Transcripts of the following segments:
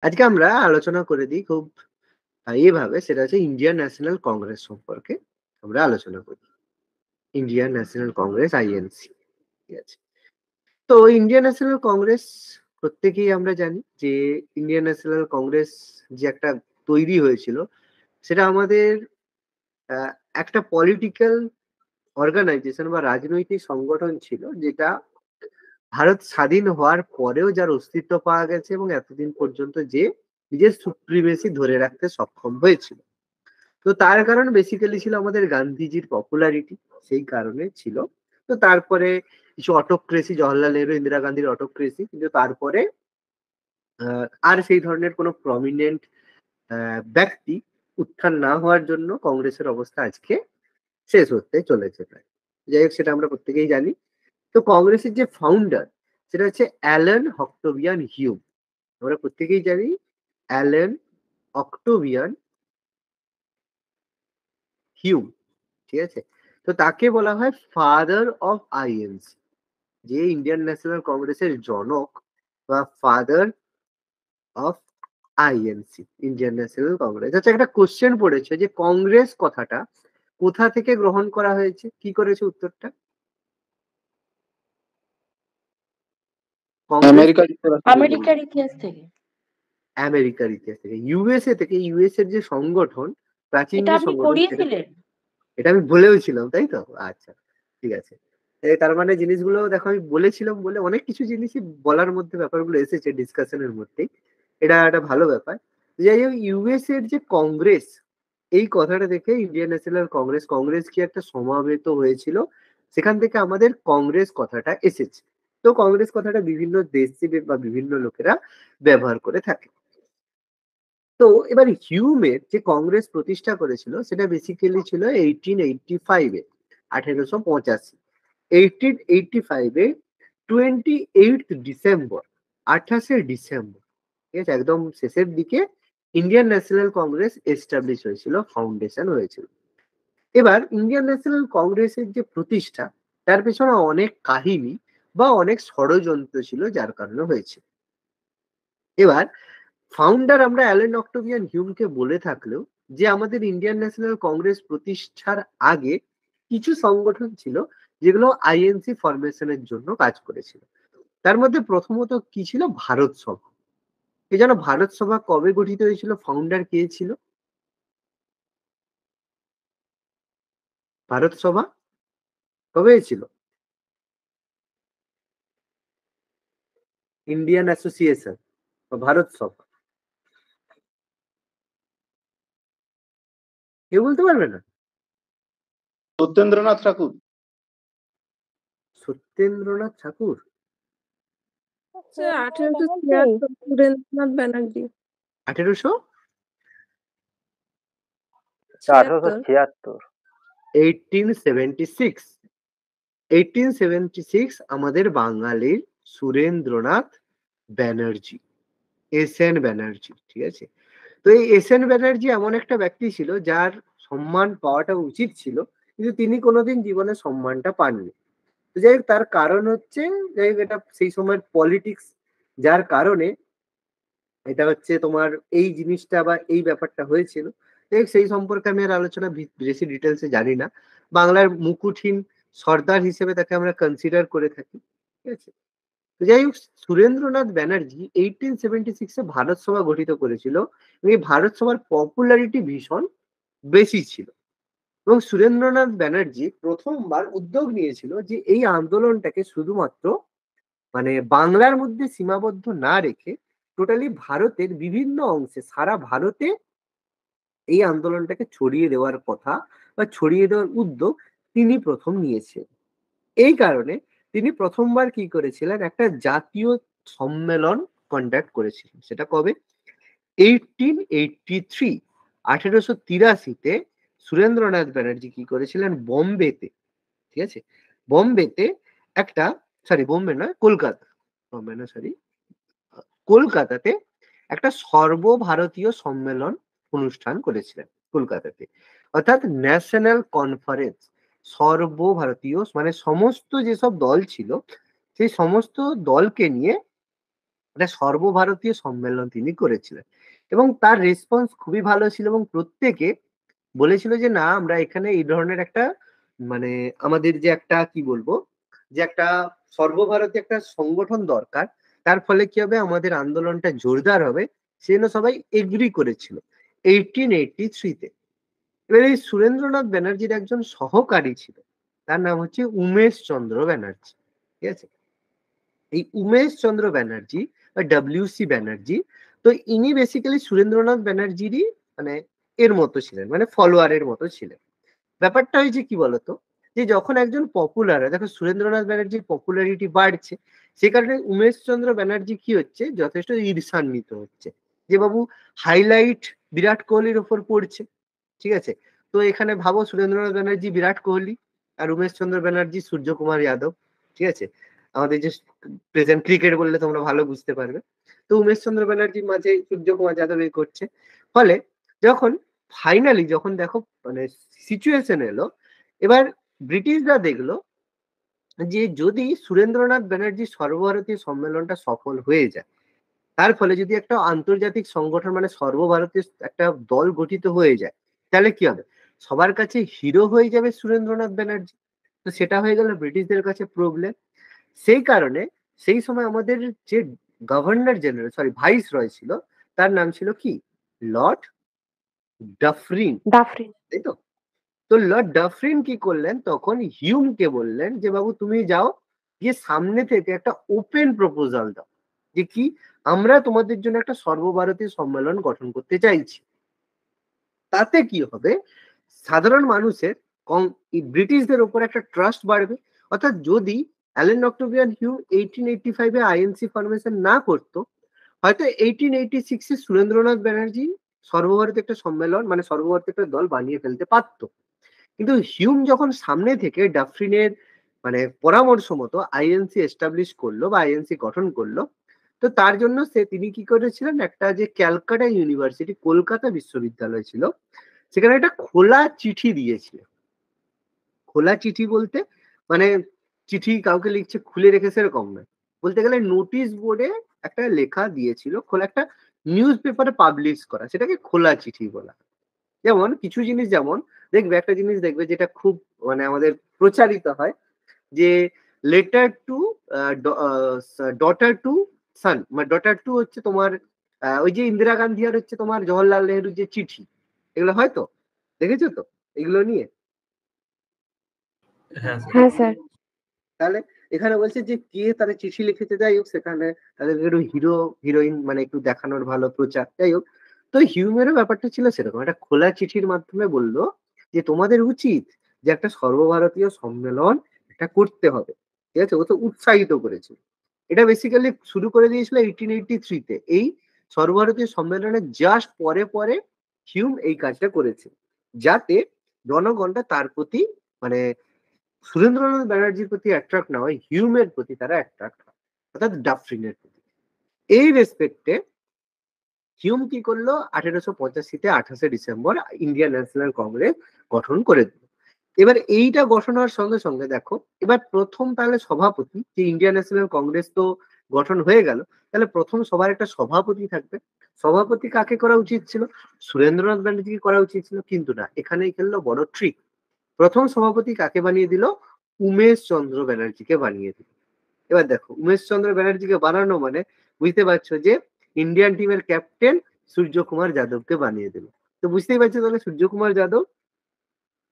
আজকে আমরা আলোচনা করে দিই খুব ইয়েভাবে, সেটা হচ্ছে ইন্ডিয়ান ন্যাশনাল কংগ্রেস সম্পর্কে আমরা আলোচনা করি। Indian National Congress INC. ঠিক আছে? তো ইন্ডিয়ান ন্যাশনাল কংগ্রেস প্রত্যেকেই আমরা জানি যে ইন্ডিয়ান ন্যাশনাল কংগ্রেস যে একটা তৈরি হয়েছিল সেটা আমাদের আ একটা পলিটিক্যাল অর্গানাইজেশন বা রাজনৈতিক সংগঠন ছিল যেটা ভারত স্বাধীন হওয়ার পরেও যার অস্তিত্ব পাওয়া গেছে এবং এতদিন পর্যন্ত যে নিজের সুপ্রিমেসি ধরে রাখতে সক্ষম হয়েছিল। তো তার কারণ বেসিক্যালি ছিল আমাদের গান্ধীজির পপুলারিটি, সেই কারণে ছিল। তো তারপরে কিছু অটোক্রেসি, জওহরলাল নেহরু, ইন্দিরা গান্ধীর অটোক্রেসি, কিন্তু তারপরে আর সেই ধরনের কোনো প্রমিনেন্ট ব্যক্তি উত্থান না হওয়ার জন্য কংগ্রেসের অবস্থা আজকে শেষ হতে চলেছে প্রায়। যাই হোক, সেটা আমরা প্রত্যেকেই জানি। তো কংগ্রেসের যে ফাউন্ডার সেটা হচ্ছে অ্যালান অক্টোভিয়ান হিউম। আমরা প্রত্যেকেই জানি অ্যালান অক্টোভিয়ান হিউম। ঠিক আছে? তো তাকে বলা হয় ফাদার অফ আইএনসি, যে ইন্ডিয়ান ন্যাশনাল কংগ্রেসের জনক বা father of INC, Indian National Congress. আচ্ছা, একটা কোশ্চেন পড়েছে যে কংগ্রেস কথাটা কোথা থেকে গ্রহণ করা হয়েছে? কি করেছে উত্তরটা? কংগ্রেস আমেরিকা যুক্তরাষ্ট্র থেকে আমেরিকার ইতিহাস থেকে। আমেরিকার ইতিহাস থেকে, ইউএসএ থেকে। ইউএস এর যে সংগঠন, প্রাচীন এটা যে আপনি সংগঠন, সেটা পড়িয়েছিলেন? এটা আমি বলেও ছিলাম, তাই তো? আচ্ছা, ঠিক আছে। তার মানে জিনিসগুলো দেখো, আমি বলেছিলাম বলে অনেক কিছু জিনিসই বলার মধ্যে ব্যাপারগুলো এসেছে ডিসকাশনের মধ্যেই। এটা একটা ভালো ব্যাপার। যাই হোক, ইউএস এর যে কংগ্রেস, এই কথাটা দেখে ইন্ডিয়ান ন্যাশনাল কংগ্রেস, কংগ্রেস কি একটা সমাবেত হয়েছিল, সেখান থেকে আমাদের কংগ্রেস কথাটা এসেছে। তো কংগ্রেস কথাটা বিভিন্ন দেশে বা বিভিন্ন লোকেরা ব্যবহার করে থাকে। তো এবার হিউমের যে কংগ্রেস প্রতিষ্ঠা করেছিল সেটা বেসিক্যালি ছিল 1885 এ, 1885। 1885 এ 28 ডিসেম্বর, 28শে ডিসেম্বর, ঠিক আছে, একদম শেষের দিকে ইন্ডিয়ান ন্যাশনাল কংগ্রেস এস্টাবলিশ হয়েছিল, ফাউন্ডেশন হয়েছিল। এবার ইন্ডিয়ান ন্যাশনাল কংগ্রেসের যে প্রতিষ্ঠা, তার পেছনে অনেক কাহিনী বা অনেক ষড়যন্ত্র ছিল যার কারণে হয়েছে। এবার ফাউন্ডার আমরা অ্যালেন অক্টোভিয়ান হিউমকে বলে থাকলেও যে আমাদের ইন্ডিয়ান ন্যাশনাল কংগ্রেস প্রতিষ্ঠার আগে কিছু সংগঠন ছিল যেগুলো আইএনসি ফরমেশনের জন্য কাজ করেছিল। তার মধ্যে প্রথমত কি ছিল? ভারত সভা। কে জানো ভারত সভা কবে গঠিত হয়েছিল? ফাউন্ডার কে ছিল ভারত সভা? কবে হয়েছিল? ইন্ডিয়ান অ্যাসোসিয়েশন বা ভারত সভা, কেউ বলতে পারবে না? সত্যেন্দ্রনাথ ঠাকুর। সত্যেন্দ্রনাথ ঠাকুর? 1876 সুরেন্দ্রনাথ ব্যানার্জি। 1800 1876 1876। 1876 আমাদের বাঙালির সুরেন্দ্রনাথ ব্যানার্জি, এস এন ব্যানার্জি। ঠিক আছে? তো এই এস এন ব্যানার্জি এমন একটা ব্যক্তি ছিল যার সম্মান পাওয়াটা উচিত ছিল, কিন্তু তিনি কোনোদিন জীবনে সম্মানটা পাননি। তো যাই হোক, তার কারণ হচ্ছে, যাই হোক, এটা সেই সময়ের পলিটিক্স, যার কারণে এটা হচ্ছে তোমার এই জিনিসটা বা এই ব্যাপারটা হয়েছিল। যাই হোক, সেই সম্পর্কে আমি আর আলোচনা বেশি ডিটেলসে জানি না। বাংলার মুকুটহীন সর্দার হিসেবে তাকে আমরা কনসিডার করে থাকি। ঠিক আছে? তো যাই হোক, সুরেন্দ্রনাথ ব্যানার্জি 1876 ভারত সভা গঠিত করেছিল এবং এই ভারত সভার পপুলারিটি ভীষণ বেশি ছিল। এবং সুরেন্দ্রনাথ ব্যানার্জি প্রথমবার উদ্যোগ নিয়েছিল যে এই আন্দোলনটাকে শুধুমাত্র মানে বাংলার মধ্যে সীমাবদ্ধ না রেখে টোটালি ভারতের বিভিন্ন অংশে, সারা ভারতে এই আন্দোলনটাকে ছড়িয়ে দেওয়ার কথা বা ছড়িয়ে দেওয়ার উদ্যোগ তিনি প্রথম নিয়েছেন। এই কারণে তিনি প্রথমবার কি করেছিলেন? একটা জাতীয় সম্মেলন কন্ডাক্ট করেছিলেন। সেটা কবে? 1883, 1883-তে সুরেন্দ্রনাথ ব্যানার্জি কি করেছিলেন? বোম্বেতে, ঠিক আছে, বোম্বেতে একটা, সরি বোম্বে নয়, কলকাতা, বোম্বে না সরি, কলকাতাতে একটা সর্বভারতীয় সম্মেলন অনুষ্ঠান করেছিলেন কলকাতাতে, অর্থাৎ ন্যাশনাল কনফারেন্স। সর্বভারতীয় মানে সমস্ত যেসব দল ছিল সেই সমস্ত দলকে নিয়ে একটা সর্বভারতীয় সম্মেলন তিনি করেছিলেন এবং তার রেসপন্স খুবই ভালো ছিল এবং প্রত্যেকে বলেছিল যে না আমরা এখানে এই ধরনের একটা মানে আমাদের যে একটা কি বলবো যে একটা সর্বভারতীয় একটা সংগঠন দরকার, তার ফলে কি হবে আমাদের আন্দোলনটা জোরদার হবে, সেজন্য সবাই এগ্রি করেছিল 1883-তে। এবার এই সুরেন্দ্রনাথ ব্যানার্জির একজন সহকারী ছিল, তার নাম হচ্ছে উমেশ চন্দ্র ব্যানার্জি। ঠিক আছে, এই উমেশ চন্দ্র ব্যানার্জি বা ডব্লিউসি ব্যানার্জি, তো ইনি বেসিক্যালি সুরেন্দ্রনাথ ব্যানার্জিরই মানে এর মতো ছিলেন, মানে ফলোয়ারের মতো ছিলেন। ব্যাপারটা হয়েছে কি বলতো, যে যখন একজন পপুলার হয়, দেখো সুরেন্দ্রনাথ ব্যানার্জির পপুলারিটি বাড়ছে, সে কারণে উমেশ চন্দ্র ব্যানার্জি কি হচ্ছে যথেষ্ট ঈর্ষান্বিত হচ্ছে যে বাবু হাইলাইট বিরাট কোহলির ওপর পড়ছে। ঠিক আছে, তো এখানে ভাবো সুরেন্দ্রনাথ ব্যানার্জি বিরাট কোহলি আর উমেশ চন্দ্র ব্যানার্জি সূর্যকুমার যাদব। ঠিক আছে, আমাদের যে প্রেজেন্ট ক্রিকেট বললে তোমরা ভালো বুঝতে পারবে। তো উমেশ চন্দ্র ব্যানার্জির মাঝে সূর্যকুমার যাদব এই করছে। ফলে যখন ফাইনালি যখন দেখো মানে সিচুয়েশন এলো, এবার ব্রিটিশরা দেখলো যে যদি সুরেন্দ্রনাথ ব্যানার্জির সর্বভারতীয় সম্মেলনটা সফল হয়ে যায়, তার ফলে যদি একটা আন্তর্জাতিক সংগঠন মানে সর্বভারতীয় একটা দল গঠিত হয়ে যায়, তাহলে কি হবে, সবার কাছে হিরো হয়ে যাবে সুরেন্দ্রনাথ ব্যানার্জি। তো সেটা হয়ে গেল ব্রিটিশদের কাছে প্রবলেম। সেই কারণে সেই সময় আমাদের যে গভর্নর জেনারেল সরি ভাইস রয় ছিল, তার নাম ছিল কি, লর্ড ডাফরিন। ডাফরিন। তাই তো? তো লর্ড ডাফরিন কি করলেন, তখন হিউমকে বললেন যে বাবু তুমি যাও গিয়ে সামনে থেকে একটা ওপেন প্রপোজাল দাও যে কি আমরা তোমাদের জন্য একটা সর্বভারতীয় সম্মেলন গঠন করতে চাইছি। তাতে কি হবে, সাধারণ মানুষের ব্রিটিশদের উপর একটা ট্রাস্ট বাড়বে। অর্থাৎ যদি অ্যালেন অক্টোভিয়ান হিউম 1885-এ আইএনসি ফরমেশন না করতো, হয়তো 1886-এ সুরেন্দ্রনাথ ব্যানার্জি সর্বভারতীয় একটা সম্মেলন মানে সর্বভারতীয় একটা দল বানিয়ে ফেলতে পারতো। কিন্তু হিউম যখন সামনে থেকে ডাফরিনের মানে পরামর্শ মতো আইএনসি এস্টাবলিশ করলো বা আইএনসি গঠন করলো, তো তার জন্য তিনি কি করেছিলেন, একটা যে ক্যালকাটা ইউনিভার্সিটি কলকাতা বিশ্ববিদ্যালয় ছিল, সেখানে একটা খোলা চিঠি দিয়েছিল। খোলা চিঠি বলতে মানে চিঠি কাউকে লিখছে খুলে রেখে সেরকম নয়, বলতে গেলে নোটিশ বোর্ডে একটা লেখা দিয়েছিল, খোলা একটা নিউজ পেপারে পাবলিশ করা, সেটাকে খোলা চিঠি বলা। যেমন কিছু জিনিস, যেমন দেখবে একটা জিনিস দেখবে যেটা খুব মানে আমাদের প্রচারিত হয় যে লেটার টু ডটার টু সান, মানে ডটার টু হচ্ছে তোমার ওই যে ইন্দিরা গান্ধী আর হচ্ছে তোমার জওহরলাল নেহরুর যে চিঠি, এগুলো হয়তো দেখেছো তো এগুলো নিয়ে। হ্যাঁ হ্যাঁ স্যার। তাহলে এখানে বলছে যে কে তারা চিঠি লিখেছে, যাই হোক সেখানে তাদেরকে একটু হিরো হিরোইন মানে একটু দেখানোর ভালো প্রচার, যাই হোক। তো হিউমেরও ব্যাপারটা ছিল সেরকম, একটা খোলা চিঠির মাধ্যমে বললো যে তোমাদের উচিত যে একটা সর্বভারতীয় সম্মেলন এটা করতে হবে। ঠিক আছে, ও তো উৎসাহিত করেছে। এটা বেসিক্যালি শুরু করে দিয়েছিল 1883-তে। এই সর্বভারতীয় সম্মেলনের জাস্ট পরে পরে হিউম এই কাজটা করেছে, যাতে জনগণটা তার প্রতি মানে সুরেন্দ্রনাথ ব্যানার্জির প্রতি অ্যাট্রাক্ট না হয়, হিউমের প্রতি তারা অ্যাট্রাক্ট হয়, অর্থাৎ ডাফরিনের প্রতি। এই রেসপেক্টে হিউম কি করলো, 1885-তে 28শে ডিসেম্বর ইন্ডিয়ান ন্যাশনাল কংগ্রেস গঠন করে দিল। এবার এইটা গঠন হওয়ার সঙ্গে সঙ্গে দেখো, এবার প্রথম তাহলে সভাপতি, যে ইন্ডিয়ান ন্যাশনাল কংগ্রেস তো গঠন হয়ে গেল, তাহলে প্রথম সবার একটা সভাপতি থাকবে। সভাপতি কাকে করা উচিত ছিল, সুরেন্দ্রনাথ ব্যানার্জিকে করা উচিত ছিল, কিন্তু না, এখানেই খেললো বড় ট্রিক। প্রথম সভাপতি কাকে বানিয়ে দিল, উমেশ চন্দ্র ব্যানার্জিকে বানিয়ে দিল। এবার দেখো উমেশ চন্দ্র ব্যানার্জিকে বানানো মানে বুঝতে পারছো যে ইন্ডিয়ান টিমের ক্যাপ্টেন সূর্যকুমার যাদবকে বানিয়ে দিল। তো বুঝতেই পারছো তাহলে সূর্যকুমার যাদব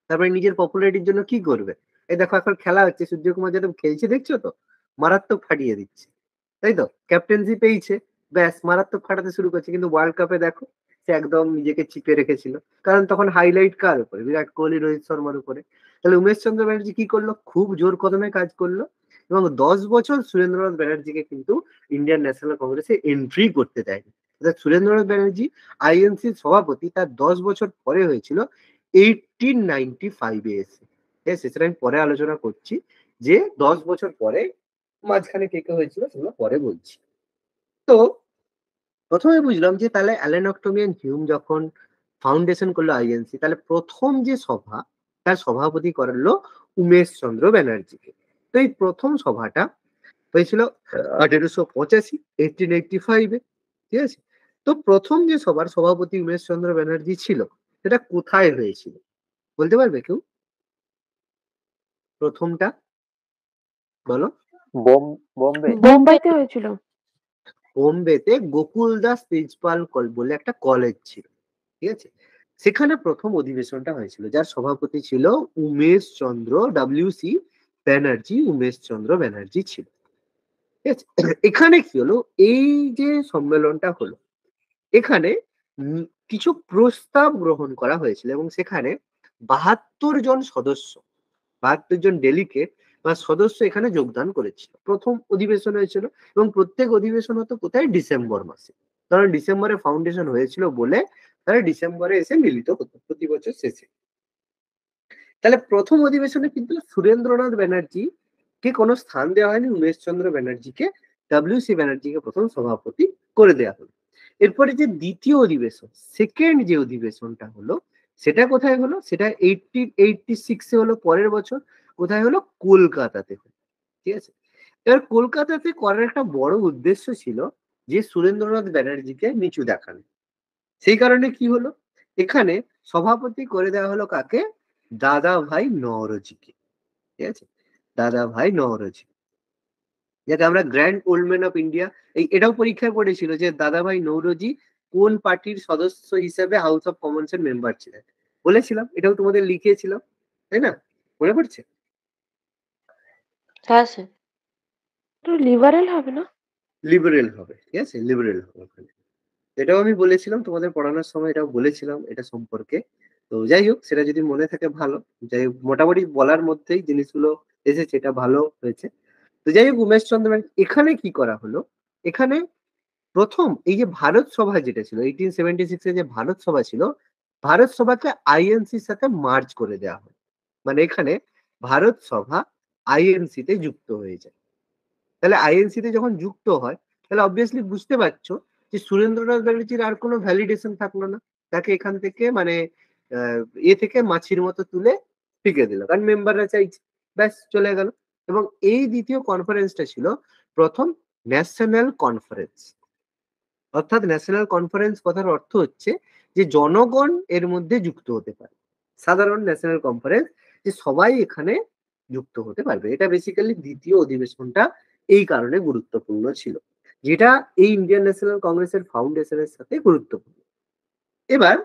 তারপরে নিজের পপুলারিটির জন্য কি করবে। এই দেখো এখন খেলা হচ্ছে, সূর্যকুমার যাদব খেলছে দেখছো তো, মারাত্মক ফাটিয়ে দিচ্ছে, তাই তো, ক্যাপ্টেন্সি পেয়েছে, ব্যাস মারাত্মক ফাটাতে শুরু করছে। কিন্তু ওয়ার্ল্ড কাপে দেখো সে একদম নিজেকে চিপে রেখেছিল, কারণ তখন হাইলাইট কার উপরে, বিরাট কোহলি রোহিত শর্মার উপরে। তাহলে উমেশ চন্দ্র ব্যানার্জি কি করলো, খুব জোর কদমে কাজ করলো এবং 10 বছর সুরেন্দ্রনাথ ব্যানার্জিকে কিন্তু ইন্ডিয়ান ন্যাশনাল কংগ্রেসে এন্ট্রি করতে দেয়নি। অর্থাৎ সুরেন্দ্রনাথ ব্যানার্জি আইএনসির সভাপতি তার 10 বছর পরে হয়েছিল 1895-এ এসে। ঠিক আছে, সেটা আমি পরে আলোচনা করছি যে 10 বছর পরে মাঝখানে কে কে হয়েছিল সেগুলো পরে বলছি। তো প্রথমে বুঝলাম যে তাহলে অ্যালেন অক্টোভিয়ান হিউম যখন ফাউন্ডেশন করলো আইএনসি, তাহলে প্রথম যে সভা তার সভাপতি করলো উমেশ চন্দ্র ব্যানার্জিকে। তো এই প্রথম সভাটা হয়েছিল 1885 1885-এ, ঠিক আছে। তো প্রথম যে সভার সভাপতি উমেশ চন্দ্র ব্যানার্জি ছিল, সেটা কোথায় হয়েছিল বলতে পারবে কেউ? প্রথমটা বলো। বোম্বে। বোম্বাইতে হয়েছিল। বোম্বেতে গোকুল দাস তেজপাল বলে একটা কলেজ ছিল, ঠিক আছে। সেখানে প্রথম অধিবেশনটা হয়েছিল, যার সভাপতি ছিল উমেশ চন্দ্র WC ব্যানার্জি। উমেশ চন্দ্র ব্যানার্জি ছিল, ঠিক আছে। এখানে কি হলো, এই যে সম্মেলনটা হলো, এখানে কিছু প্রস্তাব গ্রহণ করা হয়েছিল এবং সেখানে 72 জন ডেলিগেট বা সদস্য এখানে যোগদান করেছিল। প্রথম অধিবেশন হয়েছিল এবং প্রত্যেক অধিবেশন হতো কোথায়? ডিসেম্বর মাসে। কারণ ডিসেম্বরে ফাউন্ডেশন হয়েছিল বলে তারা ডিসেম্বরে এসে মিলিত হতো প্রতি বছর শেষে। তাহলে প্রথম অধিবেশনে কিন্তু সুরেন্দ্রনাথ ব্যানার্জি কে কোনো স্থান দেওয়া হয়নি, উমেশ চন্দ্র ব্যানার্জিকে WC ব্যানার্জিকে প্রথম সভাপতি করে দেওয়া হলো। এরপরে যে দ্বিতীয় অধিবেশন, সেকেন্ড যে অধিবেশনটা হলো, সেটা কোথায় হলো? সেটা 1886-এ হলো, পরের বছর। কোথায় হলো? কলকাতাতে হলো, ঠিক আছে। এবার কলকাতাতে করার একটা বড় উদ্দেশ্য ছিল যে সুরেন্দ্রনাথ ব্যানার্জিকে নিচু দেখানো। সেই কারণে কি হলো, এখানে সভাপতি করে দেওয়া হলো কাকে? দাদা ভাই নওরোজিকে, ঠিক আছে। দাদা ভাই নওরোজি, যাকে আমরা grand old man of India, এটাও পরীক্ষায় পড়েছিল যে দাদা ভাই নওরোজি কোন পার্টির সদস্য হিসেবে হাউস অফ কমন্স এর মেম্বার ছিলেন। বলেছিলাম, এটাও তোমাদের লিখিয়েছিলাম, তাই না? মনে পড়ছে? হ্যাঁ স্যার। তো লিবারেল হবে না? লিবারেল হবে, ঠিক আছে, লিবারেল হবে ওখানে। এটাও আমি বলেছিলাম তোমাদের পড়ানোর সময়, এটাও বলেছিলাম এটা সম্পর্কে। তো যাই হোক, সেটা যদি মনে থাকে ভালো। যাই হোক, মোটামুটি বলার মধ্যেই জিনিসগুলো এসেছে, এটা ভালো হয়েছে। তো যাই হোক, উমেশ চন্দ্র এখানে কি করা হলো, এখানে প্রথম এই যে ভারত সভা যেটা ছিল 1876-এ, যে ভারত সভা ছিল, ভারত সভাকে আইএনসির সাথে মার্জ করে দেওয়া হয়। মানে এখানে ভারত সভা আইএনসি তে যুক্ত হয়ে যায়। তাহলে আইএনসি তে যখন যুক্ত হয়, তাহলে অবভিয়াসলি বুঝতে পারছো যে সুরেন্দ্রনাথ ব্যানার্জির আর কোনো ভ্যালিডেশন থাকলো না। তাকে এখান থেকে মানে এ থেকে মাছির মতো তুলে টিকে দিল, কারণ মেম্বাররা চাইছে, ব্যাস চলে গেল। এবং এই দ্বিতীয় কনফারেন্সটা ছিল প্রথম ন্যাশনাল কনফারেন্স। অর্থাৎ ন্যাশনাল কনফারেন্স কথার অর্থ হচ্ছে যে জনগণ এর মধ্যে যুক্ত হতে পারে। সাধারণ ন্যাশনাল কনফারেন্স, যে সবাই এখানে যুক্ত হতে পারবে। এটা বেসিক্যালি দ্বিতীয় অধিবেশনটা এই কারণে গুরুত্বপূর্ণ ছিল, যেটা এই ইন্ডিয়ান ন্যাশনাল কংগ্রেসের ফাউন্ডেশনের সাথে গুরুত্বপূর্ণ। এবার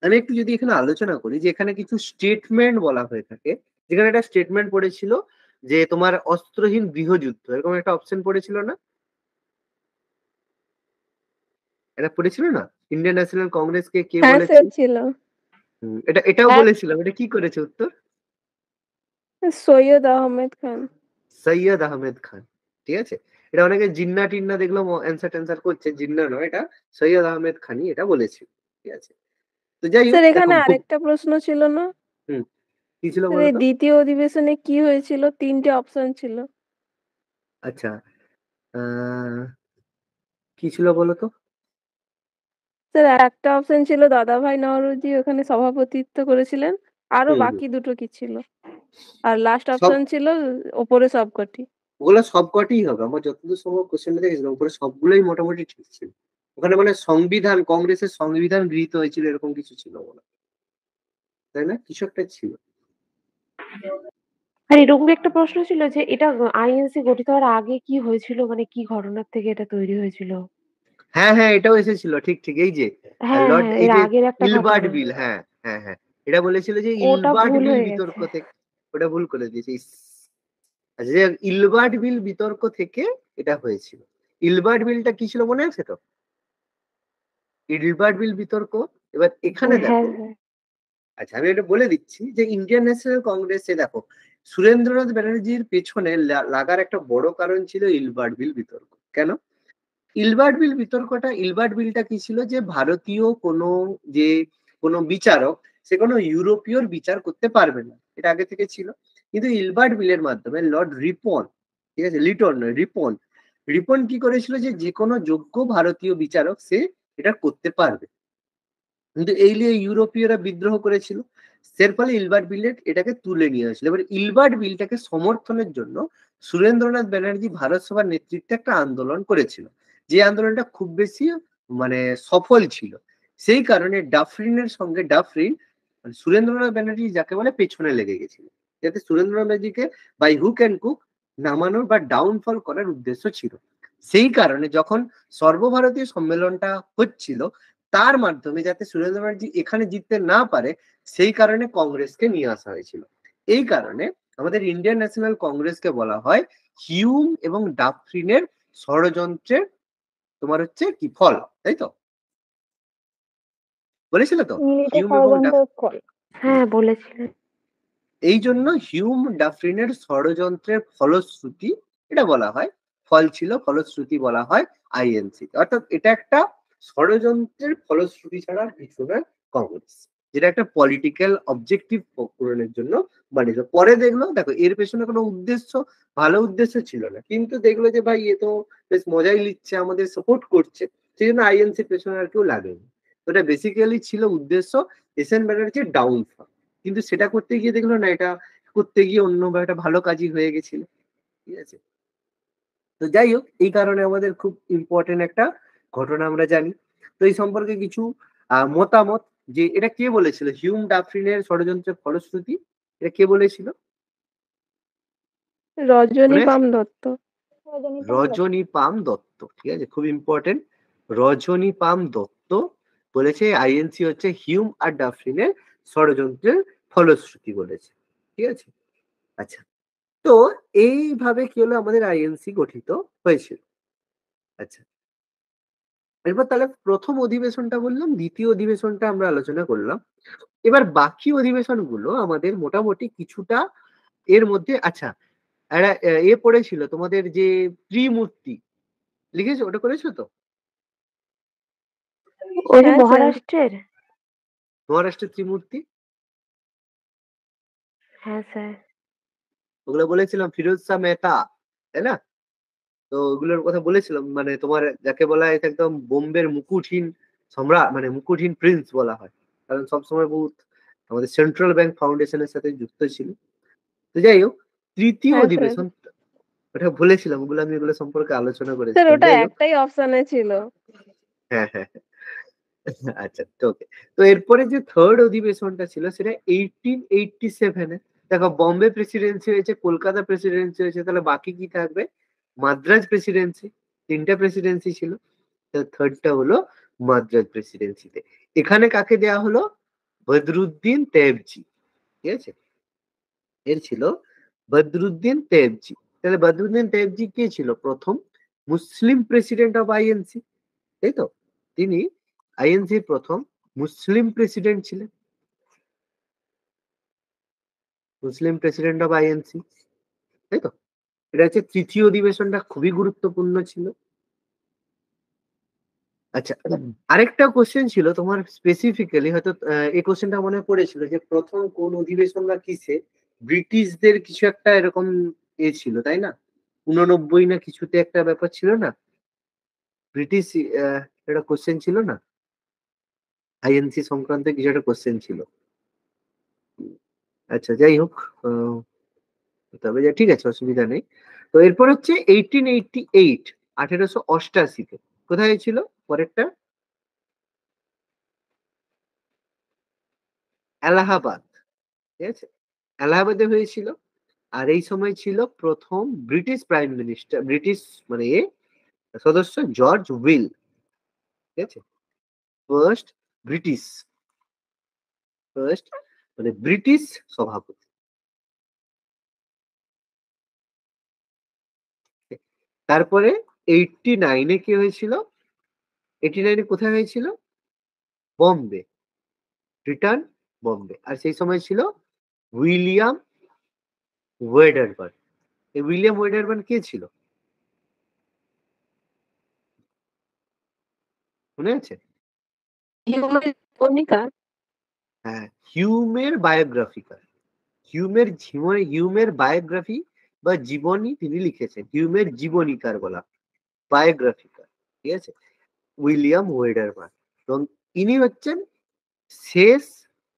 আমি একটু যদি এখানে আলোচনা করি যে এখানে কিছু স্টেটমেন্ট বলা হয়ে থাকে। যেখানে একটা স্টেটমেন্ট পড়েছিল যে তোমার অস্ত্রহীন গৃহযুদ্ধ, এরকম একটা অপশন পড়েছিল না? এটা পড়েছিল না? ইন্ডিয়ান ন্যাশনাল কংগ্রেসকে কে হ্যাঁ বলেছে? স্যার ছিল। এটাও হ্যাঁ। বলেছিলাম, এটা কি করেছে উত্তর? সৈয়দ আহমেদ খান। সৈয়দ আহমেদ খান, ঠিক আছে। এটা অনেকে জিন্না টিন্না দেখলাম অ্যান্সার ট্যান্সার করছে, জিন্না নয় এটা, সৈয়দ আহমেদ খানই এটা বলেছিল, ঠিক আছে। তো যাই হোক, স্যার দেখো এখানে খুব আরেকটা প্রশ্ন ছিল না? কি ছিল স্যার এই বলতো? দ্বিতীয় অধিবেশনে কি হয়েছিল? 3টে অপশন ছিল। আচ্ছা, আহ কি ছিল বলতো? স্যার একটা অপশন ছিল দাদাভাই নওরোজি ওখানে সভাপতিত্ব করেছিলেন। আরো হুম হুম। বাকি দুটো কি ছিল? আর লাস্ট সব অপশন ছিল ওপরে সবকটি। ওগুলো সবকটিই হবে, আমার যতদূর সম্ভব কোশ্চেনটা দেখেছিলাম, উপরে সবগুলোই মোটামুটি ঠিক ছিল। ওখানে মানে সংবিধান, কংগ্রেসের সংবিধান গৃহীত হয়েছিল এরকম কিছু ছিল বলে, তাই না? কিছু একটা ছিল। আর এরকম একটা প্রশ্ন ছিল যে এটা আইএনসি গঠিত হওয়ার আগে কি হয়েছিল, মানে কি ঘটনার থেকে এটা তৈরি হয়েছিল? হ্যাঁ হ্যাঁ, এটাও এসেছিল, ঠিক ঠিক। এই যে হ্যাঁ লর্ড, হ্যাঁ, এই এর যে আগের একটা ইলবার্ট ঘটনা। বিল, হ্যাঁ হ্যাঁ হ্যাঁ, এটা বলেছিল যে ওটা ইলবার্ট ভুল বিল হয়ে বিতর্ক গেছে। থেকে। ওটা ভুল করে দিয়েছে, ইস। আচ্ছা, যে ইলবার্ট বিল বিতর্ক থেকে এটা হয়েছিল। ইলবার্ট বিলটা কি ছিল মনে আছে তো? ইলবার্ট বিল বিতর্ক। এবার এখানে হ্যাঁ দেখো, স্যার। আচ্ছা আমি এটা বলে দিচ্ছি যে ইন্ডিয়ান ন্যাশনাল কংগ্রেসে দেখো, সুরেন্দ্রনাথ ব্যানার্জির পেছনে লাগার একটা বড় কারণ ছিল ইলবার্ট বিল বিতর্ক। কেন? ইলবার্ট বিল বিতর্কটা, ইলবার্ট বিলটা কি ছিল, যে ভারতীয় কোনো, যে কোনো বিচারক সে কোনো ইউরোপীয় বিচার করতে পারবে না, এটা আগে থেকে ছিল। কিন্তু ইলবার্ট বিলের মাধ্যমে লর্ড রিপন, ঠিক আছে, লিটন নয়, রিপন, রিপন কি করেছিল যে যে কোনো যোগ্য ভারতীয় বিচারক সে এটা করতে পারবে। কিন্তু এই নিয়ে ইউরোপীয়রা বিদ্রোহ করেছিল, এর ফলে ইলবার্ট বিলের এটাকে তুলে নিয়ে আসলো। এবার ইলবার্ট বিলটাকে সমর্থনের জন্য সুরেন্দ্রনাথ ব্যানার্জি ভারত সভার নেতৃত্বে একটা আন্দোলন করেছিল, যে আন্দোলনটা খুব বেশি মানে সফল ছিল। সেই কারণে ডাফরিনের সঙ্গে মানে সুরেন্দ্রনাথ ব্যানার্জি যাকে বলে পেছনে লেগে গেছিল, যাতে সুরেন্দ্রনাথ ব্যানার্জিকে বাই হুক অ্যান্ড কুক নামানোর বা ডাউনফল করার উদ্দেশ্য ছিল। সেই কারণে যখন সর্বভারতীয় সম্মেলনটা হচ্ছিল, তার মাধ্যমে যাতে সুরেন্দ্র ব্যানার্জি এখানে জিততে না পারে, সেই কারণে কংগ্রেসকে নিয়ে আসা হয়েছিল। এই কারণে আমাদের ইন্ডিয়ান ন্যাশনাল কংগ্রেসকে বলা হয় হিউম এবং ডাফরিনের ষড়যন্ত্রের তোমার হচ্ছে কি ফল, তাই তো বলেছিল তো, মিলিত হিউম এবং ষড়যন্ত্রের ফল। হ্যাঁ, বলেছিলেন। এই জন্য হিউম ডাফরিনের ষড়যন্ত্রের ফলশ্রুতি এটা বলা হয়, ফল ছিল ফলশ্রুতি বলা হয় আইএনসি। অর্থাৎ এটা একটা ষড়যন্ত্রের ফলশ্রুতি ছাড়া আর কিছু নয় কংগ্রেস, যেটা একটা পলিটিক্যাল অবজেক্টিভ পূরণের জন্য বানিয়েছে। পরে দেখলো, দেখো এর পেছনে কোনো উদ্দেশ্য, ভালো উদ্দেশ্য ছিল না, কিন্তু দেখলো যে ভাই এ তো বেশ মজাই নিচ্ছে, আমাদের সাপোর্ট করছে, সেই জন্য আইএনসির পেছনে আর কেউ লাগেনি। ওটা বেসিক্যালি ছিল উদ্দেশ্য এস এন ব্যানার্জির ডাউনফল, কিন্তু সেটা করতে গিয়ে দেখলো না, এটা করতে গিয়ে অন্য বা একটা ভালো কাজই হয়ে গেছিল। ঠিক আছে, তো যাই হোক, এই কারণে আমাদের খুব ইম্পর্টেন্ট একটা ঘটনা আমরা জানি। তো এই সম্পর্কে কিছু মতামত, যে এটা কে বলেছিল হিউম ডাফরিনের ষড়যন্ত্রের ফলশ্রুতি, এটা কে বলেছিল রজনী মনে আছে? পাম দত্ত। রজনী পাম দত্ত, ঠিক আছে, খুব ইম্পর্টেন্ট। রজনী পাম দত্ত বলেছে আইএনসি হচ্ছে হিউম আর ডাফরিনের ষড়যন্ত্রের ফলশ্রুতি বলেছে। ঠিক আছে, আচ্ছা, তো এইভাবে কি হলো আমাদের আইএনসি গঠিত হয়েছিল। আচ্ছা, এরপর তাহলে প্রথম অধিবেশনটা বললাম, দ্বিতীয় অধিবেশনটা আমরা আলোচনা করলাম। এবার বাকি অধিবেশনগুলো আমাদের মোটামুটি কিছুটা এর মধ্যে, আচ্ছা একটা এ পড়েছিল তোমাদের যে ত্রিমূর্তি লিখেছো, ওটা করেছো তো? ওই যে হ্যাঁ স্যার। মহারাষ্ট্রের। মহারাষ্ট্রের ত্রিমূর্তি, হ্যাঁ স্যার। ওগুলো বলেছিলাম ফিরোজ শাহ মেহতা, তাই না? তো ওগুলোর কথা বলেছিলাম, মানে তোমার যাকে বলা হয় একদম বোম্বের মুকুটহীন সম্রাট, মানে মুকুটহীন প্রিন্স বলা হয়, কারণ সবসময় বহুত আমাদের সেন্ট্রাল ব্যাংক ফাউন্ডেশনের সাথে যুক্ত ছিল। তো যাই হোক, তৃতীয় হ্যাঁ স্যার। অধিবেশন, ওটা বলেছিলাম, ওগুলো আমি এগুলো সম্পর্কে আলোচনা স্যার করেছিলাম। ওটা যাই হোক, একটাই অপশনে ছিল। হ্যাঁ হ্যাঁ হ্যাঁ, আচ্ছা ওকে। তো এরপরে যে থার্ড অধিবেশনটা ছিল সেটা 1887-এ। দেখো বম্বে প্রেসিডেন্সি হয়েছে, কলকাতা প্রেসিডেন্সি হয়েছে, তাহলে বাকি কি থাকবে? মাদ্রাজ প্রেসিডেন্সি। তিনটা প্রেসিডেন্সি ছিল, থার্ডটা হলো মাদ্রাজ প্রেসিডেন্সিতে। এখানে কাকে দেয়া হলো? বদরুদ্দিন তেবজি। ঠিক আছে, এর ছিল বদরুদ্দিন তেবজি। তাহলে বদরুদ্দিন তেবজি কে ছিল? প্রথম মুসলিম প্রেসিডেন্ট অফ আইএনসি, তাই তো? তিনি আইএনসি প্রথম মুসলিম প্রেসিডেন্ট ছিলেন, মুসলিম প্রেসিডেন্ট অফ আইএনসি, তাই তো? এটা হচ্ছে তৃতীয় অধিবেশনটা, খুবই গুরুত্বপূর্ণ ছিল। আচ্ছা, আরেকটা কোশ্চেন ছিল তোমার স্পেসিফিক্যালি, হয়তো এই কোশ্চেনটা মনে পড়েছিল, যে প্রথম কোন অধিবেশন বা কিসে ব্রিটিশদের কিছু একটা এরকম এ ছিল, তাই না? 89 না কিছুতে একটা ব্যাপার ছিল না, ব্রিটিশ একটা কোশ্চেন ছিল না, আইএনসি সংক্রান্ত কিছু একটা কোশ্চেন ছিল। আচ্ছা যাই হোক, তবে ঠিক আছে, অসুবিধা নেই। তো এরপর হচ্ছে 1888, 1888-তে কোথায় ছিল পরেরটা? এলাহাবাদ। ঠিক আছে, এলাহাবাদে হয়েছিল। আর এই সময় ছিল প্রথম ব্রিটিশ প্রাইম মিনিস্টার, ব্রিটিশ মানে সদস্য জর্জ উইল। ঠিক আছে, ফার্স্ট ব্রিটিশ, ফার্স্ট মানে ব্রিটিশ সভাপতি। তারপরে 89-এ কি হয়েছিল? 89-এ কোথায় হয়েছিল? বম্বে, রিটার্ন বম্বে। আর সেই সময় ছিল উইলিয়াম ওয়েডারবার্ন। এই উইলিয়াম ওয়েডারবার্ন কে ছিল মনে আছে? হিউম্যান কণিকা। হ্যাঁ, হিউমের বায়োগ্রাফিকার, হিউমের বায়োগ্রাফি বা জীবনী তিনি লিখেছেন, হিউমের জীবনীকার বলা, বায়োগ্রাফিকার। ঠিক আছে, উইলিয়াম ওয়েডারবার্ন। এবং ইনি হচ্ছেন শেষ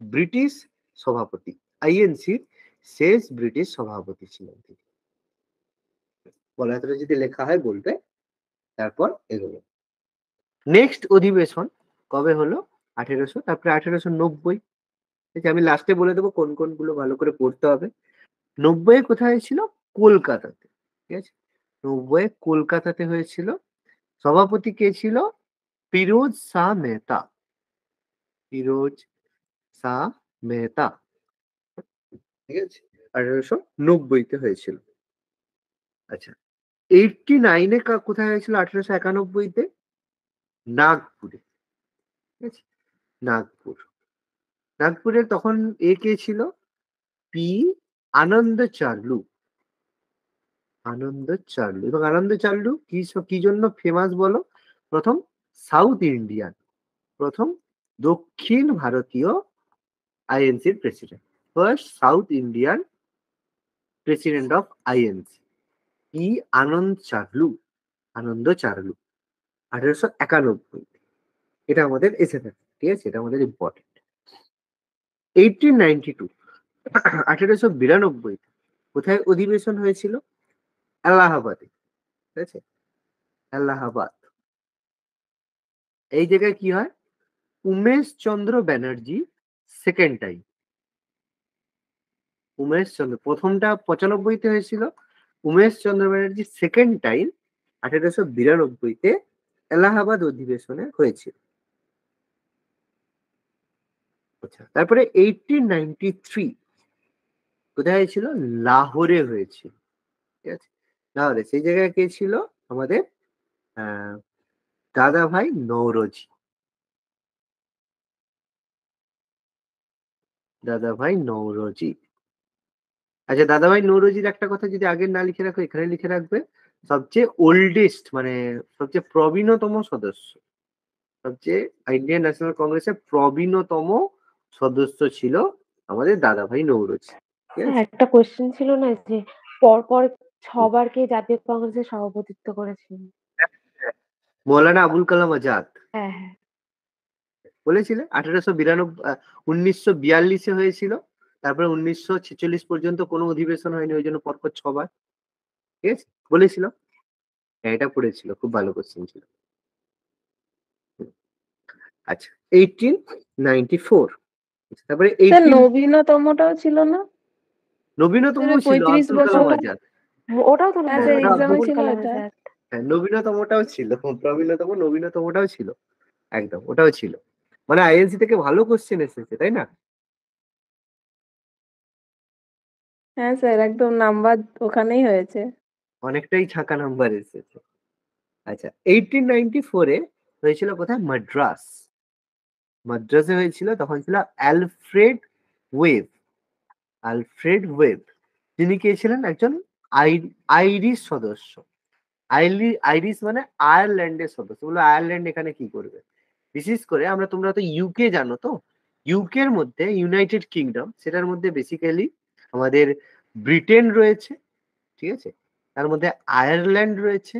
ব্রিটিশ সভাপতি, আইএনসির শেষ ব্রিটিশ সভাপতি ছিলেন তিনি। বলাটা যদি লেখা হয় বলবে, তারপর এগোবে। নেক্সট অধিবেশন কবে হলো? 1800, তারপরে 1890। আমি লাস্টে বলে দেবো কোন কোনগুলো ভালো করে পড়তে হবে। 90 কোথায় হয়েছিল? কলকাতাতে। ঠিক আছে, 90 কলকাতাতে হয়েছিল। সভাপতি কে ছিল? ফিরোজ শাহ মেহতা। ফিরোজ শাহ মেহতা। ঠিক আছে, 1890 হয়েছিল। আচ্ছা, 89 কোথায় হয়েছিল? 1891-তে নাগপুরে। ঠিক আছে, নাগপুর। নাগপুরের তখন কে ছিল? পি আনন্দ চার্লু। আনন্দ চার্লু। এবং আনন্দ চার্লু কি জন্য ফেমাস বলো? প্রথম সাউথ ইন্ডিয়ান, প্রথম দক্ষিণ ভারতীয় আইএনসির president, first South Indian president of INC, E Ananda Charlu. Ananda Charlu 1891। এটা আমাদের এসে থাকে। ঠিক আছে, এটা আমাদের ইম্পর্টেন্ট। 1892, 1892 কোথায় অধিবেশন হয়েছিল? এলাহাবাদে। ঠিক আছে, এলাহাবাদ। এই জায়গায় কি হয়? উমেশ চন্দ্র ব্যানার্জি সেকেন্ড টাইম। উমেশ চন্দ্র, প্রথমটা 95-তে হয়েছিল। উমেশ চন্দ্র ব্যানার্জি সেকেন্ড টাইম 1892-তে এলাহাবাদ অধিবেশনে হয়েছিল। আচ্ছা, তারপরে 1893 কোথায় হয়েছিল? লাহোরে হয়েছিল। ঠিক আছে, লাহোরে। সেই জায়গায় কে ছিল? আমাদের দাদা ভাই নওরোজি। দাদা ভাই নওরোজি। আচ্ছা, দাদা ভাই নওরোজির একটা কথা যদি আগে না লিখে রাখো, এখানে লিখে রাখবে। সবচেয়ে ওল্ডেস্ট, মানে সবচেয়ে প্রবীণতম সদস্য, সবচেয়ে ইন্ডিয়ান ন্যাশনাল কংগ্রেসের প্রবীণতম সদস্য ছিল আমাদের দাদা ভাই নওরোজি। ঠিক স্যার আছে, একটা কোয়েশ্চেন ছিল না যে পরপর ছবারকে জাতীয় কংগ্রেসের সভাপতিত্ব করেছেন? মৌলানা আবুল কালাম আজাদ হ্যাঁ, হ্যাঁ। বলেছিলে 1942 হয়েছিল। তারপরে 1946 পর্যন্ত কোনো অধিবেশন হয়নি, ওই জন্য পরপর 6 বার। ঠিক আছে, বলেছিল। হ্যাঁ, এটা পড়েছিল, খুব ভালো কোশ্চেন ছিল। আচ্ছা, 1894। তারপরে স্যার নবীনতমটাও ছিল না? নবীনতম স্যার ছিল 35 আব্দুল কালাম বছর। আজাদ। ওটাও তো হ্যাঁ স্যার, ওটা এক্সামে আবুল ছিল কালাম এটা। আজাদ। হ্যাঁ, নবীনতমটাও ছিল, নবীনতমটাও ছিল। একদম, ওটাও ছিল। মানে আইএনসি থেকে ভালো কোশ্চেন এসেছে, তাই না? হ্যাঁ স্যার, একদম নাম্বার ওখানেই হয়েছে। অনেকটাই ছাকা নাম্বার এসেছে। আচ্ছা, 1894-এ হয়েছিল কোথায়? মাদ্রাস। মাদ্রাসে হয়েছিল, তখন ছিল অ্যালফ্রেড ওয়েব। অ্যালফ্রেড ওয়েব, তিনি কে ছিলেন? একজন আইরিশ সদস্য। আইরিশ মানে আয়ারল্যান্ডের সদস্য। বলে আয়ারল্যান্ড এখানে কি করবে? বিশেষ করে তোমরা তো ইউকে জানো তো, ইউকে এর মধ্যে ইউনাইটেড কিংডম, সেটার মধ্যে বেসিক্যালি আমাদের ব্রিটেন রয়েছে। ঠিক আছে, তার মধ্যে আয়ারল্যান্ড রয়েছে,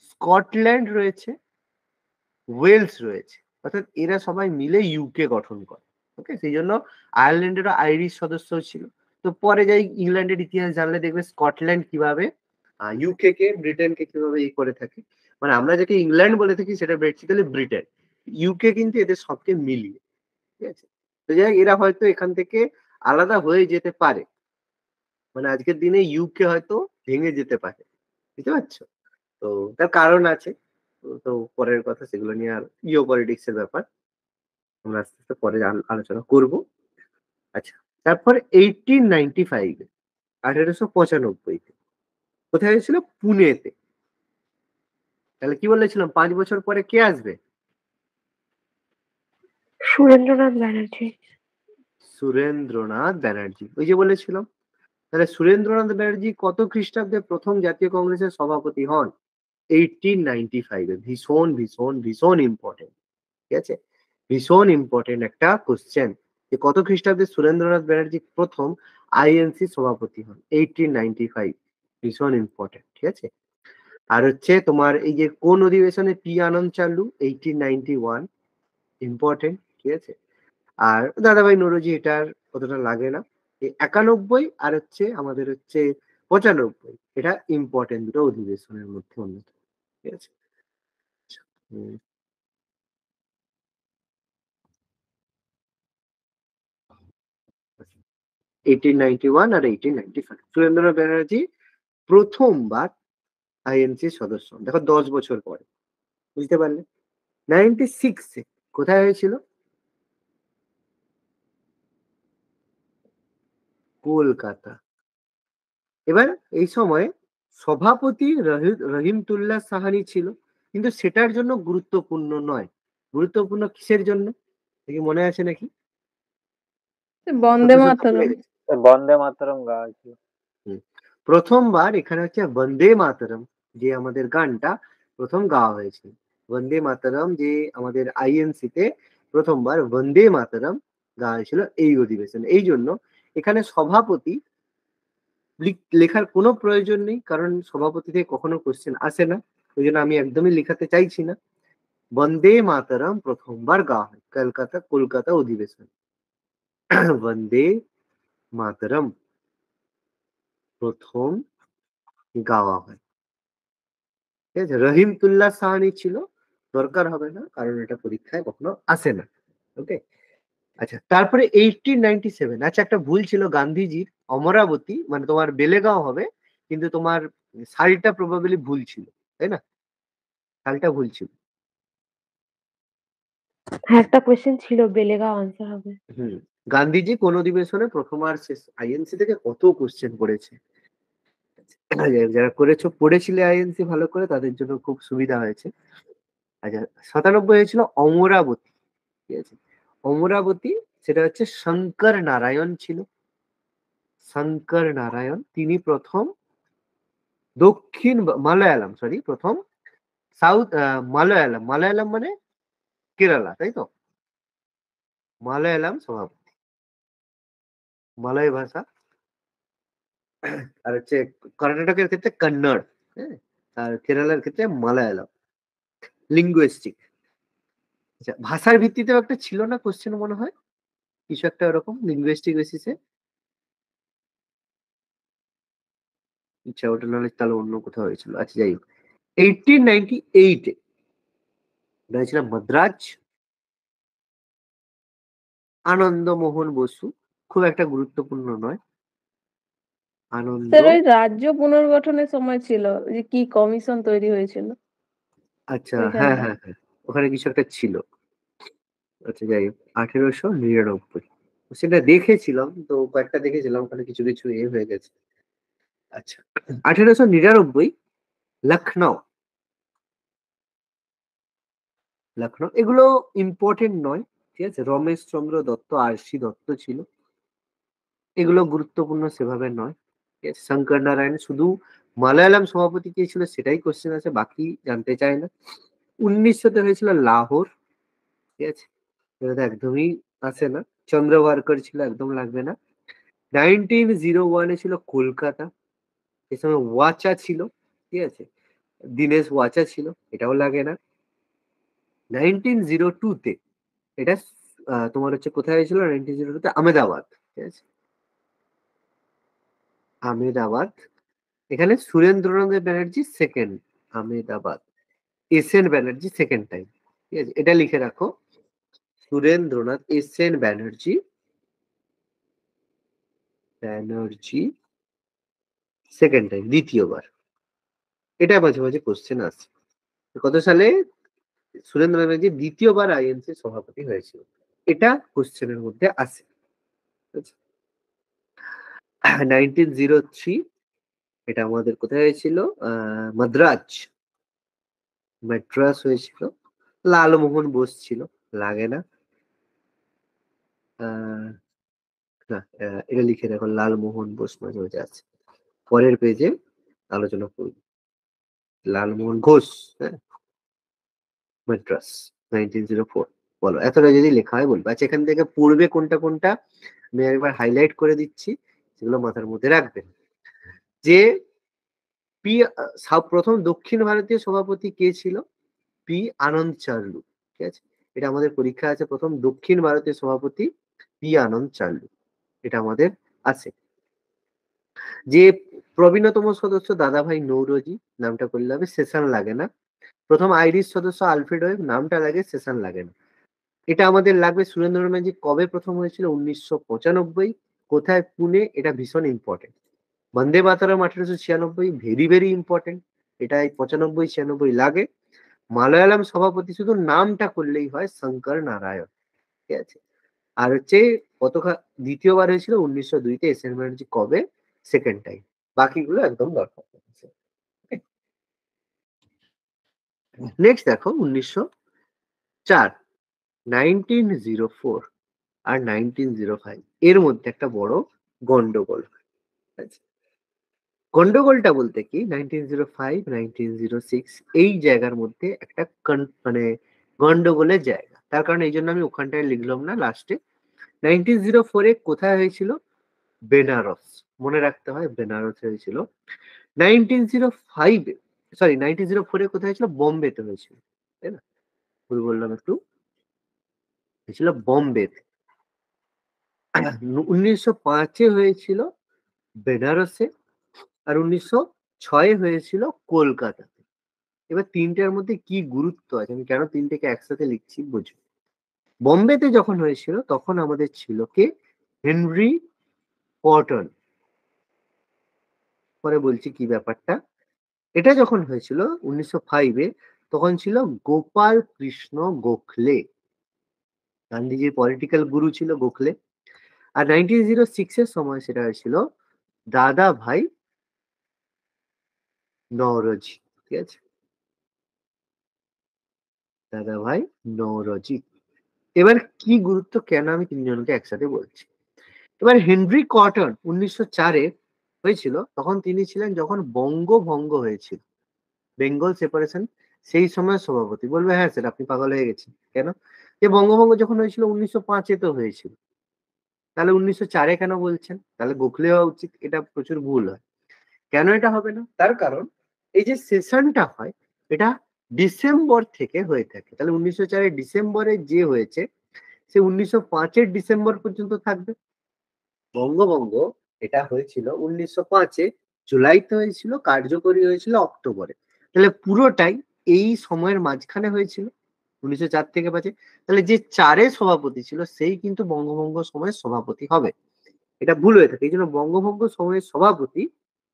স্কটল্যান্ড রয়েছে, ওয়েলস রয়েছে। অর্থাৎ এরা সবাই মিলে ইউকে গঠন করে। ওকে, সেই জন্য আয়ারল্যান্ডেরও আইরিশ সদস্য ছিল। তো পরে যাই ইংল্যান্ডের ইতিহাস জানলে দেখবে স্কটল্যান্ড কিভাবে ইউকে কে, ব্রিটেনকে কিভাবে করে থাকে। মানে আমরা যাকে ইংল্যান্ড বলে থাকি সেটা বেসিক্যালি ব্রিটেন। ইউকে কিন্তু এদের সবকে মিলিয়ে। ঠিক আছে, তো যাই হোক, এরা হয়তো এখান থেকে আলাদা হয়ে যেতে পারে। মানে আজকের দিনে ইউকে হয়তো ভেঙে যেতে পারে। বুঝতে পারছো? তো তার কারণ আছে। তো পরের কথা, সেগুলো নিয়ে আর জিও পলিটিক্স এর ব্যাপার, আমরা আস্তে আস্তে পরে আলোচনা করব। আচ্ছা, তারপর 1895, 1895 কোথায় হয়েছিল? পুনেতে। তাহলে কি বলেছিলাম, 5 বছর পরে কে আসবে? সুরেন্দ্রনাথ ব্যানার্জি। সুরেন্দ্রনাথ ব্যানার্জি, ওই যে বলেছিলাম। তাহলে সুরেন্দ্রনাথ ব্যানার্জি কত খ্রিস্টাব্দে প্রথম জাতীয় কংগ্রেসের সভাপতি হন? 1895-এ। ভীষণ ভীষণ ভীষণ ইম্পর্টেন্ট। ঠিক আছে, ভীষণ ইম্পর্টেন্ট একটা কোশ্চেন, যে কত খ্রিস্টাব্দে সুরেন্দ্রনাথ ব্যানার্জি প্রথম আইএনসি সভাপতি হন? 1895। ভীষণ ইম্পর্টেন্ট। ঠিক আছে, আর হচ্ছে তোমার এই যে কোন অধিবেশনে পি আনন্দ চালু? 1891। ইম্পর্টেন্ট। ঠিক আছে, আর দাদাভাই নৌরোজি এটার কতটা লাগে না। এই 91 আর হচ্ছে আমাদের হচ্ছে 95, এটা ইম্পর্টেন্ট দুটো অধিবেশনের মধ্যে অন্যতম। ঠিক আছে। হুম। 1891 আর 1895 সুরেন্দ্রনাথ ব্যানার্জি প্রথমবার আইএনসির সদস্য। দেখো 10 বছর পরে, বুঝতে পারলে? 96 কোথায় হয়েছিল? কলকাতা। এবার এই সময় সভাপতি রহিমতুল্লাহ সাহানি ছিল, কিন্তু সেটার জন্য গুরুত্বপূর্ণ নয়। গুরুত্বপূর্ণ কিসের জন্য দেখি মনে আছে নাকি? বন্দে মাতরম। বন্দে মাতরম গাওয়া হয়েছিল। প্রথমবার এখানে হচ্ছে বন্দে মাতরম, যে আমাদের গানটা প্রথম গাওয়া হয়েছিল। বন্দে মাতরম যে আমাদের আইএনসি তে প্রথমবার বন্দে মাতরম গাওয়া হয়েছিল এই অধিবেশনে। এই জন্য এখানে সভাপতি লেখার কোনো প্রয়োজন নেই, কারণ সভাপতি থেকে কখনো কোশ্চেন আসে না। ওই জন্য আমি একদমই লেখাতে চাইছি না। বন্দে মাতরম প্রথমবার গাওয়া হয় কলকাতা অধিবেশন। বন্দে মাতরম প্রথম গাওয়া হয়। ঠিক আছে। রহিমতুল্লাহ সাহানি ছিল, দরকার হবে না, কারণ এটা পরীক্ষায় কখনো আসে না। ওকে। আচ্ছা, তারপরে 1897, আচ্ছা একটা ভুল ছিল গান্ধীজির। অমরাবতী মানে তোমার বেলেগাঁও হবে, কিন্তু তোমার সালটা প্রবাবলি ভুল ছিল, তাই না? সালটা ভুল ছিল। হ্যাঁ, একটা কোয়েশ্চেন ছিল বেলেগাঁও আনসার হবে। গান্ধীজি কোন অধিবেশনে প্রথমবার শেষ? আইএনসি থেকে কত কোশ্চেন পড়েছে, যারা পড়েছিলে আইএনসি ভালো করে তাদের জন্য খুব সুবিধা হয়েছে। আচ্ছা, 97 হয়েছিল অমরাবতী। ঠিক আছে। অমরাবতী সেটা হচ্ছে শঙ্কর নারায়ণ ছিল। শঙ্কর নারায়ণ তিনি প্রথম দক্ষিণ মালয়ালম, প্রথম সাউথ মালয়ালম, মালয়ালম মানে কেরালা, তাই তো? মালয়ালম সভাপতি, মালয় ভাষা। আর হচ্ছে কর্ণাটকের ক্ষেত্রে কন্নড়, হ্যাঁ, আর কেরালার ক্ষেত্রে মালয়ালম। লিঙ্গুইস্টিক। আচ্ছা, ভাষার ভিত্তিতেও একটা ছিল না কোশ্চেন মনে হয়, কিছু একটা ওরকম লিঙ্গুইস্টিক বেসিসে। আচ্ছা, ওটা নাহলে তাহলে অন্য কোথাও হয়েছিল। আচ্ছা, যাই হোক, 1898 হয়েছিল মাদ্রাজ। আনন্দমোহন বসু, খুব একটা গুরুত্বপূর্ণ নয়। আনন্দ, স্যার ওই রাজ্য পুনর্গঠনের সময় ছিল, যে কি কমিশন তৈরি হয়েছিল আচ্ছা, হ্যাঁ ওইখানটা। হ্যাঁ হ্যাঁ, ওখানে কিছু একটা ছিল। আচ্ছা, যাই হোক, 1899 সেটা দেখেছিলাম তো, কয়েকটা দেখেছিলাম, ওখানে কিছু কিছু হয়ে গেছে। আচ্ছা, 1899 লখনৌ। লখনৌ এগুলো ইম্পর্টেন্ট নয়। ঠিক আছে। রমেশ চন্দ্র দত্ত, আর.সি. দত্ত ছিল, এগুলো গুরুত্বপূর্ণ সেভাবে নয়। ঠিক আছে। শঙ্কর নারায়ণ, শুধু মালয়ালম সভাপতি কে ছিল সেটাই কোশ্চেন আছে, বাকি জানতে চায় না। 1900 হয়েছিল লাহোর। ঠিক আছে। এটা তো একদমই আসে না। চন্দ্রভারকর ছিল, একদম লাগবে না। 1901 ছিল কলকাতা। এ সময় ওয়াচা ছিল। ঠিক আছে। দীনেশ ওয়াচা ছিল, এটাও লাগে না। 1902 তে এটা তোমার হচ্ছে কোথায় হয়েছিল? 1902 তে আহমেদাবাদ। ঠিক আছে। আহমেদাবাদ। এখানে Surendranath Banerjee second, Ahmedabad. S N. Banerjee second time. ঠিক আছে, এটা লিখে রাখো। Surendranath S N. Banerjee second time, দ্বিতীয়বার। এটা মাঝে মাঝে কোশ্চেন আসছে। কত সালে সুরেন্দ্রনাথ ব্যানার্জি দ্বিতীয়বার আইএনসি সভাপতি হয়েছিল, এটা কোশ্চেনের মধ্যে আসে। 1903 এটা আমাদের কোথায় হয়েছিল? মাদ্রাজ, মাদ্রাজ হয়েছিল। লালমোহন বোস ছিল, লাগে না। না, এটা লিখে রাখো, লালমোহন বোস মাঝে মাঝে আছে, পরের পেজে আলোচনা করব। লালমোহন ঘোষ, হ্যাঁ, মাদ্রাস 1904। বলো, এতটা যদি লেখা হয় বলবো। আচ্ছা, এখান থেকে পূর্বে কোনটা কোনটা আমি একবার হাইলাইট করে দিচ্ছি, সেগুলো মাথার মধ্যে রাখবেন। যে পি প্রথম দক্ষিণ ভারতীয় সভাপতি কে ছিল? পি আনন্দ চার্লু। ঠিক আছে। এটা আমাদের পরীক্ষা আছে, প্রথম দক্ষিণ ভারতীয় সভাপতি পি আনন্দ চার্লু, এটা আমাদের আছে। যে প্রবীণতম সদস্য দাদাভাই নৌরোজি, নামটা করলে হবে, সেশন লাগে না। প্রথম আইরিশ সদস্য আলফ্রেড ওয়েব, নামটা লাগে, সেশন লাগে না। এটা আমাদের লাগবে সুরেন্দ্রনাথ ম্যাজিক কবে প্রথম হয়েছিল? 1995। কোথায়? পুনে। এটা ভীষণ ইম্পর্টেন্ট। বন্দে মাতরম 1896, ভেরি ভেরি ইম্পর্টেন্ট। এটা 95-96 লাগে। মালয়ালম সভাপতি শুধু নামটা করলেই হয়, শঙ্কর নারায়ণ। ঠিক আছে। আর হচ্ছে কতক্ষণ দ্বিতীয়বার হয়েছিল 1902-তে। এসএন ব্যানার্জি কবে? Second time. বাকিগুলো একদম দরকার। নেক্সট দেখো 1904, 1904 আর 1905 এর মধ্যে একটা বড় গন্ডগোল হয়। আচ্ছা, গন্ডগোলটা বলতে কি, 1905, 1906 এই জায়গার মধ্যে একটা মানে গন্ডগোলের জায়গা। তার কারণ এই জন্য আমি ওখানটায় লিখলাম না লাস্টে। 1904-এ কোথায় হয়েছিল? বেনারস। মনে রাখতে হয়, বেনারস হয়েছিল। 1905-এ, সরি 1904-এ কোথায় হয়েছিল? বোম্বেতে হয়েছিল, তাই না? ভুল বললাম একটু, হয়েছিল বোম্বেতে। 1905-এ হয়েছিল বেনারসে, আর 1906-এ হয়েছিল কলকাতাতে। এবার তিনটার মধ্যে কি গুরুত্ব আছে, আমি কেন তিনটেকে একসাথে লিখছি বুঝো। বোম্বেতে যখন হয়েছিল তখন আমাদের ছিল কে? Henry cotton. পরে বলছি কি ব্যাপারটা। এটা যখন হয়েছিল 1905-এ, তখন ছিল গোপাল কৃষ্ণ গোখলে। গান্ধীজির পলিটিক্যাল গুরু ছিল গোখলে। আর 1906-এর সময় সেটা হয়েছিল দাদা ভাই নওরোজি। ঠিক আছে, দাদা ভাই নওরোজি। এবার কি গুরুত্ব, কেন আমি তিনজনকে একসাথে বলছি। এবার হেনরি কটন 1904-এ হয়েছিল, তখন তিনি ছিলেন যখন বঙ্গভঙ্গ হয়েছিল, বেঙ্গল সেপারেশন, সেই সময় সভাপতি। বলবে হ্যাঁ স্যার আপনি পাগল হয়ে গেছেন কেন? যে বঙ্গভঙ্গ যখন হয়েছিল 1905-এ তো হয়েছিল, তাহলে 1904-এ কেন বলছেন? তাহলে গোখলে হওয়া উচিত। এটা প্রচুর ভুল হয়। কেন এটা হবে না? তার কারণ এই যে সেশনটা হয়, এটা ডিসেম্বর থেকে হয়ে থাকে। তাহলে 1904-এর ডিসেম্বরে যে হয়েছে, সে 1905-এর ডিসেম্বর পর্যন্ত থাকবে। বঙ্গভঙ্গ এটা হয়েছিল 1905-এ, জুলাইতে হয়েছিল, কার্যকরী হয়েছিল অক্টোবরে। তাহলে পুরোটাই এই সময়ের মাঝখানে হয়েছিল, 1904 থেকে 5-এ। তাহলে যে 4-এ সভাপতি ছিল সেই কিন্তু বঙ্গভঙ্গ সময়ের সভাপতি হবে। এটা ভুল হয়ে থাকে। এই জন্য বঙ্গভঙ্গ সময়ের সভাপতি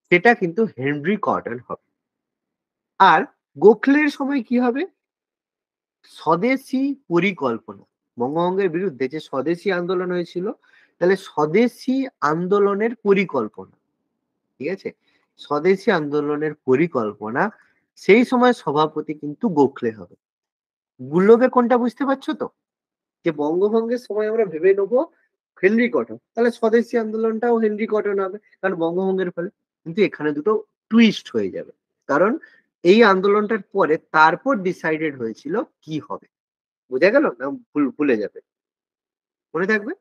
সেটা কিন্তু হেনরি কটন হবে। আর গোখলের সময় কি হবে? স্বদেশী পরিকল্পনা। বঙ্গভঙ্গের বিরুদ্ধে যে স্বদেশী আন্দোলন হয়েছিল, তাহলে স্বদেশী আন্দোলনের পরিকল্পনা। ঠিক আছে, স্বদেশী আন্দোলনের পরিকল্পনা, সেই সময় সভাপতি কিন্তু গোখলে হবে। গুলোবে কোনটা বুঝতে পারছো তো? যে বঙ্গভঙ্গের সময় আমরা ভেবে নেবো হেনরি কটন, তাহলে স্বদেশী আন্দোলনটাও হেনরি কটন হবে, কারণ বঙ্গভঙ্গের ফলে। কিন্তু এখানে দুটো টুইস্ট হয়ে যাবে, কারণ এই আন্দোলনটার পরে তারপর ডিসাইডেড হয়েছিল কি হবে। বোঝা গেল না? ভুলে যাবে, মনে থাকবে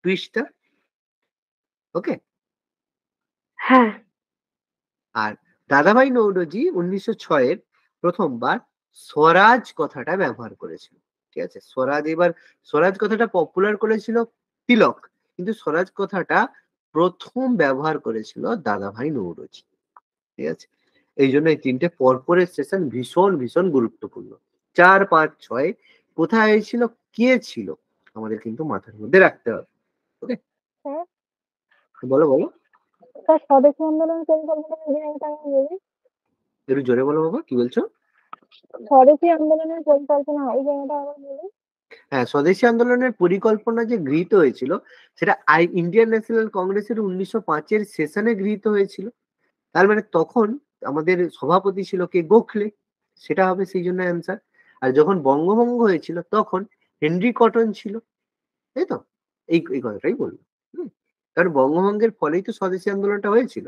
টুইস্টটা। ওকে। হ্যাঁ। আর দাদাভাই নৌরোজি 1906-এর প্রথমবার স্বরাজ কথাটা ব্যবহার করেছিল। ঠিক আছে, স্বরাজ। এবার স্বরাজ কথাটা পপুলার করেছিল তিলক, কিন্তু স্বরাজ কথাটা প্রথম ব্যবহার করেছিল দাদাভাই নৌরোজি। ঠিক আছে, এই জন্য এই তিনটে পরপরের সেশন ভীষণ ভীষণ গুরুত্বপূর্ণ। 4, 5, 6 কোথায় হয়েছিল, কে ছিল, আমাদের কিন্তু মাথার মধ্যে রাখতে হবে। ওকে, স্যার বলো বলো, স্যার স্বদেশী আন্দোলনের পরিকল্পনা এই জায়গাটা আমি বলি। একটু জোরে বলো বাবা, কি বলছো? স্বদেশী আন্দোলনের পরিকল্পনা এই জায়গাটা আবার বলি। হ্যাঁ, স্বদেশী আন্দোলনের পরিকল্পনা যে গৃহীত হয়েছিল, সেটা ইন্ডিয়ান ন্যাশনাল কংগ্রেসের 1905-এর সেশনে গৃহীত হয়েছিল। তার মানে তখন আমাদের সভাপতি ছিল কে? গোখলে। সেটা হবে সেই জন্য অ্যান্সার। আর যখন বঙ্গভঙ্গ হয়েছিল তখন হেনরি কটন ছিল, তাই তো? এই কথাটাই বলবো। কারণ বঙ্গভঙ্গের ফলেই তো স্বদেশী আন্দোলনটা হয়েছিল।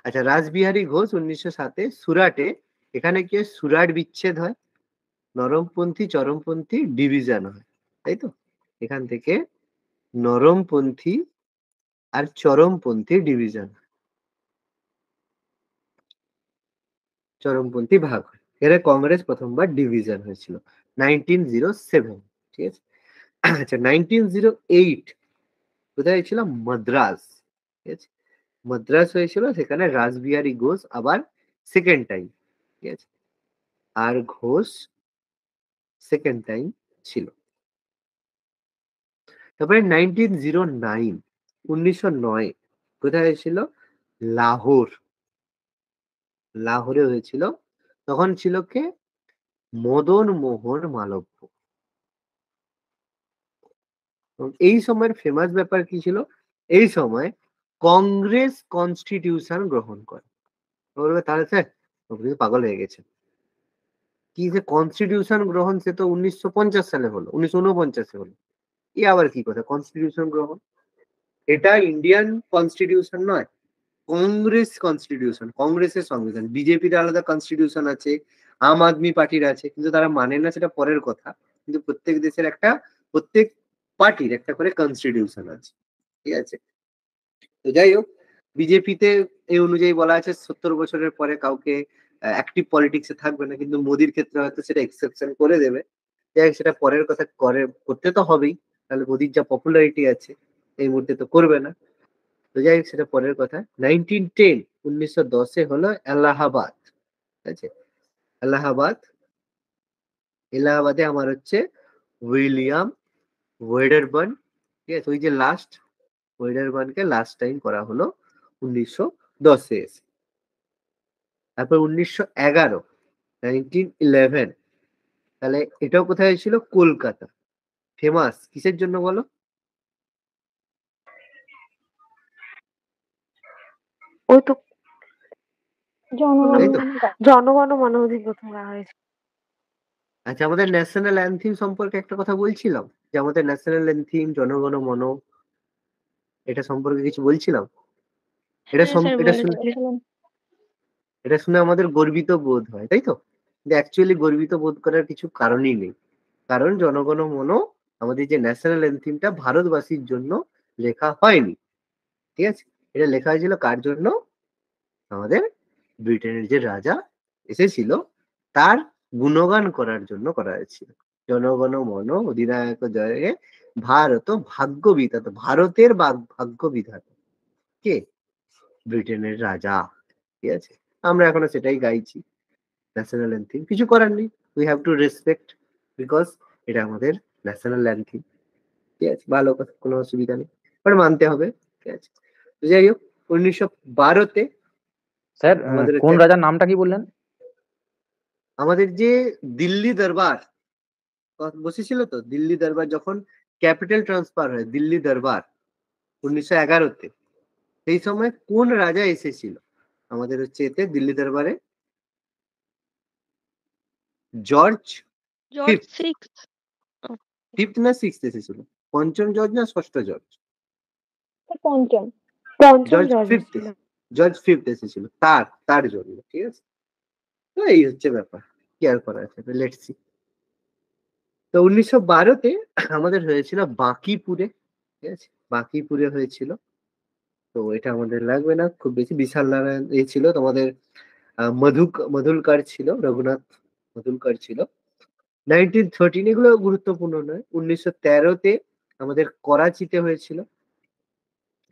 আচ্ছা, রাসবিহারী ঘোষ 1907-এ সুরাটে, এখানে কি হয়? সুরাট বিচ্ছেদ হয়, নরমপন্থী চরমপন্থী ডিভিশন হয়, তাই তো? এখান থেকে নরমপন্থী আর চরমপন্থী ডিভিশন, চরমপন্থী ভাগ হয়। এরা কংগ্রেস প্রথমবার ডিভিশন হয়েছিল 1907। ঠিক আছে। আচ্ছা, 1908 কোথায় হয়েছিল? মাদ্রাস। ঠিক আছে, মাদ্রাস হয়েছিল, সেখানে রাসবিহারী ঘোষ আবার সেকেন্ড টাইম, ঠিক আছে, আর ঘোষ সেকেন্ড টাইম ছিল। তারপরে 1909 কোথায় হয়েছিল? লাহোর, লাহোরে হয়েছিল। তখন ছিল কে? মদন মোহন মালব্য। এই সময়ের ফেমাস ব্যাপার কি ছিল? এই সময় কংগ্রেস কনস্টিটিউশন গ্রহণ করে। বলবে তাহলে স্যার আপনি তো পাগল হয়ে গেছে, কি যে কনস্টিটিউশন গ্রহণ, সে তো 1950 সালে হলো, 1949 হলো, এ আবার কি কথা কনস্টিটিউশন গ্রহণ? এটা ইন্ডিয়ান কনস্টিটিউশন নয়, কংগ্রেস কনস্টিটিউশন, কংগ্রেসের সংবিধান। বিজেপির আলাদা কনস্টিটিউশন আছে, আম আদমি পার্টির আছে, কিন্তু তারা মানে না, সেটা পরের কথা। কিন্তু প্রত্যেক দেশের প্রত্যেক পার্টির একটা করে কনস্টিটিউশন আছে, ঠিক আছে। তো যাই হোক, বিজেপিতে এই অনুযায়ী বলা আছে 70 বছরের পরে কাউকে অ্যাক্টিভ পলিটিক্সে থাকবে না, কিন্তু মোদির ক্ষেত্রে হয়তো সেটা এক্সেপশন করে দেবে। যাই হোক, সেটা পরের কথা, করতে তো হবেই, তাহলে মোদির যা পপুলারিটি আছে এই মুহূর্তে তো করবে না। তো যাই হোক, সেটা পরের কথা। 1910 হলো এলাহাবাদ, ঠিক আছে। এলাহাবাদ, এলাহাবাদে আমার হচ্ছে উইলিয়াম ওয়েডারবার্ন, ঠিক আছে, ওই যে লাস্ট ওয়েডারবার্নকে লাস্ট টাইম করা হলো 1910 এসে। তারপর 1911, তাহলে এটাও কোথায় ছিল? কলকাতা। ফেমাস কিসের জন্য বলো? ওই তো তাই তো। জনগণ জনগণ মন অধিকার করা হয়েছে। আচ্ছা, আমাদের ন্যাশনাল অ্যান্থিম সম্পর্কে একটা কথা বলছিলাম, যে আমাদের ন্যাশনাল অ্যান্থিম জনগণ মন, এটা সম্পর্কে কিছু বলছিলাম। এটা হ্যাঁ স্যার এটা শুনে বলেছিলেন। এটা শুনে আমাদের গর্বিত বোধ হয়, তাই তো? কিন্তু অ্যাকচুয়ালি গর্বিত বোধ করার কিছু কারণই নেই, কারণ জনগণ মন আমাদের যে ন্যাশনাল অ্যান্থিমটা ভারতবাসীর জন্য লেখা হয়নি, ঠিক আছে। এটা লেখা হয়েছিল কার জন্য? আমাদের ব্রিটেনের যে রাজা এসেছিল তার গুণগান করার জন্য করা হয়েছিল। জনগণ মন অধিনায়ক জয়ে ভারত ভাগ্য বিধাতা, ভারতের ভাগ্য বিধাতা কে? ব্রিটেনের রাজা, ঠিক আছে। আমরা এখনো সেটাই গাইছি, ন্যাশনাল অ্যান্থিম। কিছু করার নেই, we have to respect, because এটা আমাদের ন্যাশনাল অ্যান্থিম, ঠিক আছে। ভালো কথা, কোনো অসুবিধা নেই, বাট মানতে হবে, ঠিক আছে। তো যাই হোক, 1912-তে স্যার আমাদের কোন হচ্ছে রাজার নামটা কি বললেন? আমাদের যে দিল্লি দরবার বসেছিল, তো দিল্লি দরবার যখন ক্যাপিটাল ট্রান্সফার হয় দিল্লি দরবার 1911-তে, সেই সময় কোন রাজা এসেছিল আমাদের হচ্ছে এতে দিল্লি দরবারে? George George fifth. Six. Fifth না সিক্সথ এসেছিল? পঞ্চম জর্জ না ষষ্ঠ জর্জ? পঞ্চম। পঞ্চম জর্জ জর্জ ফিফথ, ছিল। জর্জ ফিফথ এসেছিল তার জন্য, ঠিক আছে। তো এই হচ্ছে ব্যাপার, কি আর করা আছে, লেটস সি। তো 1912-তে আমাদের হয়েছিল বাঁকিপুরে, ঠিক আছে, বাঁকিপুরে হয়েছিল। তো এটা আমাদের লাগবে না খুব বেশি। বিশাল নারায়ণ এই ছিল তোমাদের, মধুলকার ছিল, রঘুনাথ মধুলকার ছিল। 1913, এগুলো গুরুত্বপূর্ণ নয়। 1913-তে আমাদের করাচিতে হয়েছিল,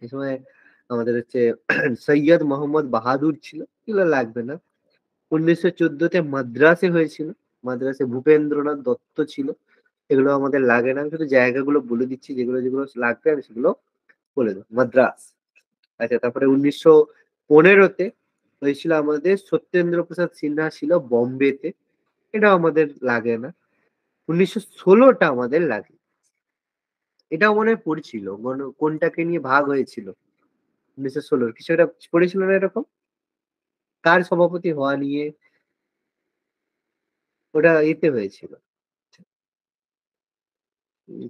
এই সময় আমাদের হচ্ছে সৈয়দ মোহাম্মদ বাহাদুর ছিল, এগুলো লাগবে না। 1914-তে মাদ্রাসে হয়েছিল, মাদ্রাসে ভূপেন্দ্রনাথ দত্ত ছিল, এগুলো আমাদের লাগে না। আমি শুধু জায়গাগুলো বলে দিচ্ছি, যেগুলো যেগুলো লাগবে আমি সেগুলো বলে দেবো। মাদ্রাস। আচ্ছা, তারপরে 1915-তে হয়েছিল আমাদের সত্যেন্দ্র প্রসাদ সিনহা ছিল বম্বেতে, এটা আমাদের লাগে না। 1916টা আমাদের লাগে, এটাও মনে হয় পড়ছিল, কোনটাকে নিয়ে ভাগ হয়েছিল 1916, কিছু একটা পড়েছিল না এরকম, কার সভাপতি হওয়া নিয়ে ওটা এতে হয়েছিল।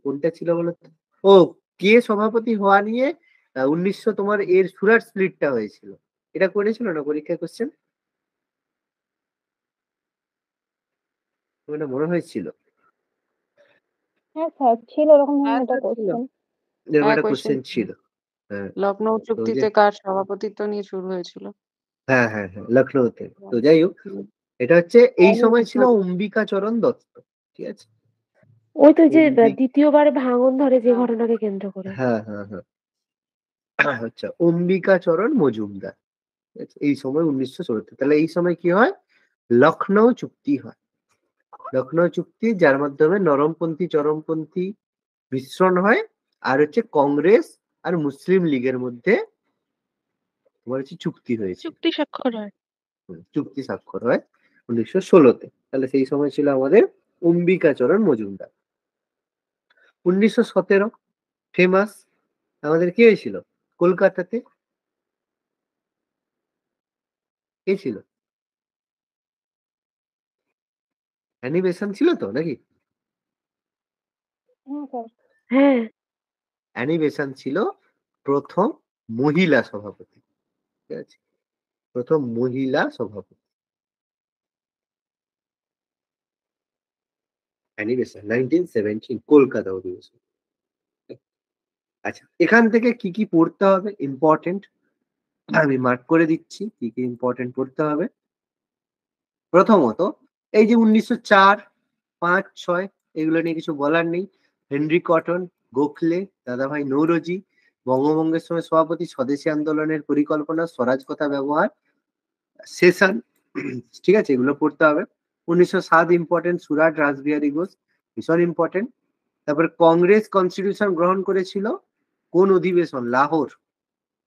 কোনটা ছিল বলো তো? ও, কে সভাপতি হওয়া নিয়ে 1900 তোমার এর সুরাট স্প্লিটটা হয়েছিল, এটা করেছিল না পরীক্ষায় কোশ্চেন? এটা মনে হয়েছিল, হ্যাঁ স্যার ছিল এরকম হ্যাঁ একটা স্যার ছিল। কোশ্চেন। এরকম হ্যাঁ একটা কোয়েশ্চেন কোশ্চেন ছিল। হ্যাঁ। লখনৌ তো ওই যে, চুক্তিতে কার সভাপতিত্ব নিয়ে শুরু হয়েছিল? হ্যাঁ হ্যাঁ হ্যাঁ, লখনৌতে। তো যাই হোক, এটা হচ্ছে এই সময় ছিল অম্বিকা চরণ দত্ত, ঠিক আছে। ওই তো যে অম্বিক দ্বিতীয়বার ভাঙন ধরে যে ঘটনাকে কেন্দ্র করে। হ্যাঁ হ্যাঁ হ্যাঁ। আচ্ছা, অম্বিকাচরণ মজুমদার। ঠিক আছে? এই সময় 1916। তাহলে এই সময় কি হয়? লখনৌ চুক্তি হয়। লখনৌ চুক্তি, যার মাধ্যমে নরমপন্থী চরমপন্থী মিশ্রণ হয়, আর হচ্ছে কংগ্রেস আর মুসলিম লীগের মধ্যে তোমার হচ্ছে চুক্তি হয়েছে। চুক্তি স্বাক্ষর হয়। চুক্তি স্বাক্ষর হয় 1916-তে। তাহলে সেই সময় ছিল আমাদের অম্বিকাচরণ মজুমদার। 1917 ফেমাস আমাদের কি হয়েছিল কলকাতাতে? কে ছিল? অ্যানি বেসান্ট ছিল তো নাকি? হ্যাঁ স্যার। হ্যাঁ। অ্যানি বেসান্ট ছিল প্রথম মহিলা সভাপতি। ঠিক আছে? প্রথম মহিলা সভাপতি অ্যানি বেসান্ট, 1917 কলকাতা অধিবেশন। আচ্ছা, এখান থেকে কি কি পড়তে হবে ইম্পর্টেন্ট, আমি মার্ক করে দিচ্ছি কি কি ইম্পর্টেন্ট পড়তে হবে। প্রথমত, এই যে 1904, 5, 6 এগুলো নিয়ে কিছু বলার নেই। হেনরি কটন, গোখলে, দাদাভাই নৌরোজি, বঙ্গভঙ্গের সময় সভাপতি, স্বদেশী আন্দোলনের পরিকল্পনা, স্বরাজ কথা ব্যবহার, সেশন, ঠিক আছে, এগুলো পড়তে হবে। 1907 ইম্পর্টেন্ট, সুরাট রাসবিহারী ঘোষ, ভীষণ ইম্পর্টেন্ট। তারপরে কংগ্রেস কনস্টিটিউশন গ্রহণ করেছিল কোন অধিবেশন? লাহোর,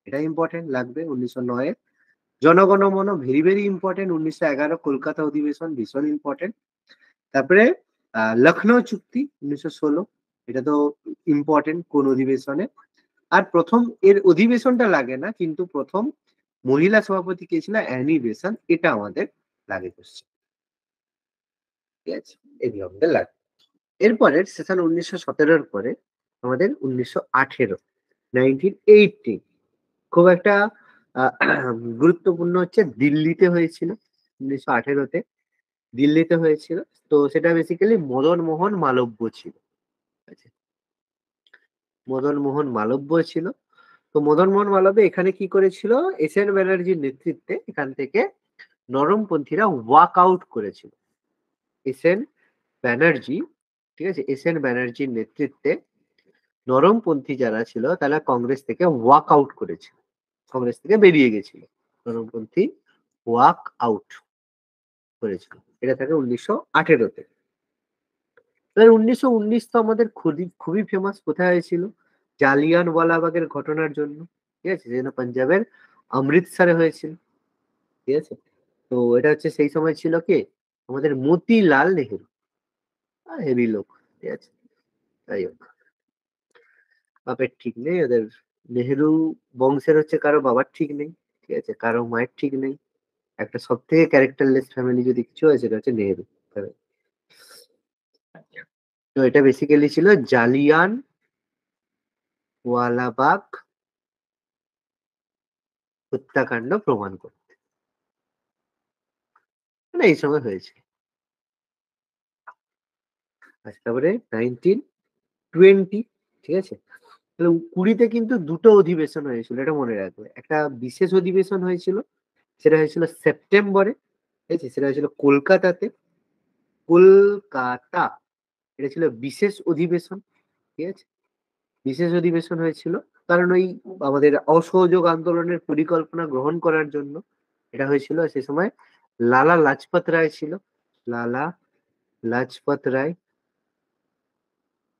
এটা ইম্পর্টেন্ট লাগবে। 1909 Jana Gana Mana, very very important. 1911 Kolkata অধিবেশন, ভীষণ ইম্পর্টেন্ট। তারপরে লখনৌ চুক্তি 1916, এটা তো ইম্পর্টেন্ট কোন অধিবেশনে। আর প্রথম এর অধিবেশনটা লাগে না, কিন্তু প্রথম মহিলা সভাপতি কে ছিল? অ্যানি বেসান্ট, এটা আমাদের লাগে কোশ্চেন। ঠিক আছে, এগুলো আমাদের লাগে। এরপরে সেশন 1917 পরে আমাদের 1918, 1918 খুব একটা গুরুত্বপূর্ণ হচ্ছে দিল্লিতে হয়েছিল। 1918-তে দিল্লিতে হয়েছিল। তো সেটা বেসিক্যালি মদন মোহন মালব্য ছিল। ঠিক আছে? মদন মোহন মালব্য ছিল। তো মদন মোহন মালব্য এখানে কি করেছিল? এস এন ব্যানার্জির নেতৃত্বে এখান থেকে নরমপন্থীরা ওয়াক আউট করেছিল। এস এন ব্যানার্জি, ঠিক আছে, এস এন ব্যানার্জির নেতৃত্বে নরমপন্থী যারা ছিল তারা কংগ্রেস থেকে ওয়াক আউট করেছিল, কংগ্রেস থেকে বেরিয়ে গেছিল। নরমপন্থী ওয়াক আউট করেছিল, এটা থাকে 1918-তে। 1919 তো আমাদের খুবই খুবই ফেমাস। কোথায় হয়েছিল? জালিয়ানওয়ালাবাগের ঘটনার জন্য। ঠিক আছে, যেটা পাঞ্জাবের অমৃতসরে হয়েছিল। ঠিক আছে, তো এটা হচ্ছে সেই সময় ছিল কে? আমাদের মতিলাল নেহেরু, হেভি লোক। ঠিক আছে, যাই হোক, বাপের ঠিক নেই ওদের। নেহেরু বংশের হচ্ছে কারো বাবার ঠিক নেই, ঠিক আছে, কারো মায়ের ঠিক নেই। একটা সব থেকে ক্যারেক্টারলেস ফ্যামিলি যদি কিছু হয় সেটা হচ্ছে নেহেরু family। তো এটা বেসিক্যালি ছিল জালিয়ান ওয়ালাবাগ হত্যাকাণ্ড প্রমাণ করতে, মানে এই সময় হয়েছে। আচ্ছা, তারপরে 1920, ঠিক আছে, তাহলে 20-তে কিন্তু দুটো অধিবেশন হয়েছিল, এটা মনে রাখবে। একটা বিশেষ অধিবেশন হয়েছিল, সেটা হয়েছিল সেপ্টেম্বরে। ঠিক আছে, সেটা হয়েছিল কলকাতাতে। কলকাতা, এটা ছিল বিশেষ অধিবেশন। ঠিক আছে, বিশেষ অধিবেশন হয়েছিল কারণ ওই আমাদের অসহযোগ আন্দোলনের পরিকল্পনা গ্রহণ করার জন্য এটা হয়েছিল। সে সময় লালা লাজপত রায় ছিল, লালা লাজপত রায়।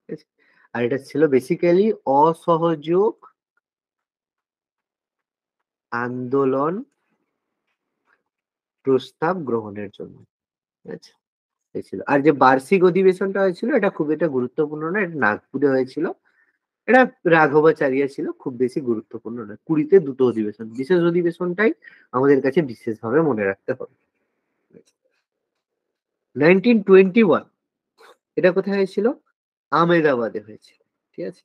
ঠিক আছে? আর এটা ছিল বেসিক্যালি অসহযোগ আন্দোলন প্রস্তাব গ্রহণের জন্য। ঠিক আছে, হয়েছিল। আর যে বার্ষিক অধিবেশনটা হয়েছিল এটা খুব একটা গুরুত্বপূর্ণ না, এটা নাগপুরে হয়েছিল। এটা রাঘবাচারিয়া ছিল, খুব বেশি গুরুত্বপূর্ণ না। 20-তে দুটো অধিবেশন, বিশেষ অধিবেশনটাই আমাদের কাছে বিশেষভাবে মনে রাখতে হবে। 1921 এটা কোথায় হয়েছিল? আহমেদাবাদে হয়েছিল। ঠিক আছে,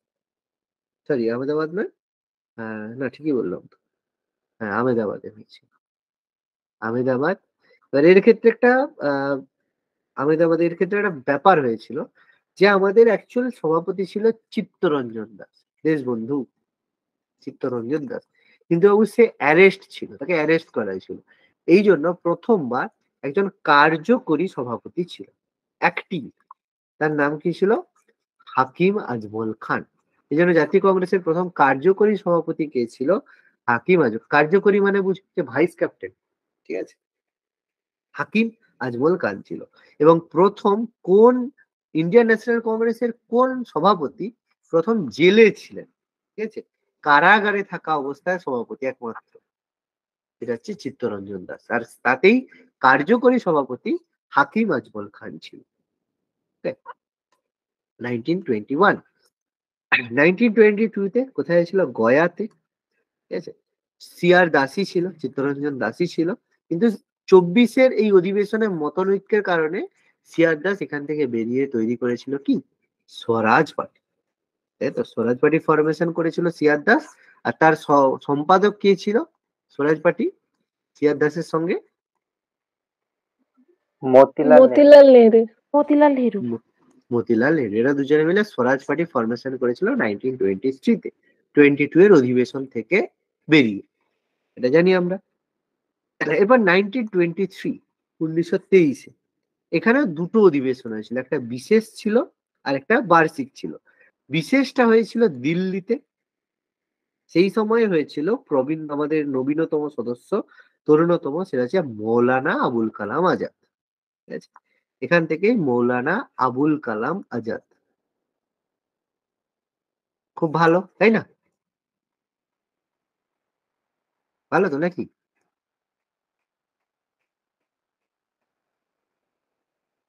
সরি আহমেদাবাদ নয়, না ঠিকই বললাম তো, হ্যাঁ আহমেদাবাদে হয়েছিল। আহমেদাবাদ। এবার এর ক্ষেত্রে একটা আহ আহমেদাবাদের ক্ষেত্রে একটা ব্যাপার হয়েছিল যে আমাদের অ্যাকচুয়াল সভাপতি ছিল চিত্তরঞ্জন দাস, দেশবন্ধু চিত্তরঞ্জন দাস, কিন্তু বাবু সে অ্যারেস্ট ছিল, তাকে অ্যারেস্ট করা হয়েছিল। এই জন্য প্রথমবার একজন কার্যকরী সভাপতি ছিল, অ্যাক্টিং। তার নাম কি ছিল? হাকিম আজমল খান। এই জন্য জাতীয় কংগ্রেসের প্রথম কার্যকরী সভাপতি কে ছিল? হাকিম আজমল। কার্যকরী মানে বুঝছে ভাইস ক্যাপ্টেন, ঠিক আছে? হাকিম আজমল খান ছিল। এবং প্রথম কোন ইন্ডিয়ান ন্যাশনাল কংগ্রেসের কোন সভাপতি প্রথম জেলে ছিলেন, ঠিক আছে? কারাগারে থাকা অবস্থায় সভাপতি একমাত্র, এটা হচ্ছে চিত্তরঞ্জন দাস। আর তাতেই কার্যকরী সভাপতি হাকিম আজমল খান ছিল। 1921 1922 তে কোথায় ছিল? গয়াতে, ঠিক আছে? সিআর দাসী ছিল, চিত্তরঞ্জন দাসী ছিল। কিন্তু 24-এর এই অধিবেশনের মতনৈক্যের কারণে সিআর দাস এখান থেকে বেরিয়ে তৈরি করেছিল কি? স্বরাজ পার্টি, তাই তো? স্বরাজ পার্টি ফরমেশন করেছিল সিআর দাস। আর তার সম্পাদক কে ছিল স্বরাজ পার্টি সিআর দাসের সঙ্গে? মতিলাল নেহেরু। মতিলাল নেহেরু। মতিলাল নেহেরু। মতিলাল নেহেরু। এরা দুজনে মিলে স্বরাজ পার্টি ফরমেশন করেছিল 1923-তে, 22-এর অধিবেশন থেকে বেরিয়ে। এটা জানি আমরা। এবার 1923 এখানে দুটো অধিবেশন হয়েছিল, একটা বিশেষ ছিল আর একটা বার্ষিক ছিল। বিশেষটা হয়েছিল দিল্লিতে। সেই সময় হয়েছিল প্রবীণ আমাদের নবীনতম সদস্য, তরুণতম, সেটা হচ্ছে মৌলানা আবুল কালাম আজাদ, ঠিক আছে? এখান থেকে মৌলানা আবুল কালাম আজাদ। খুব ভালো, তাই না? ভালো তো নাকি?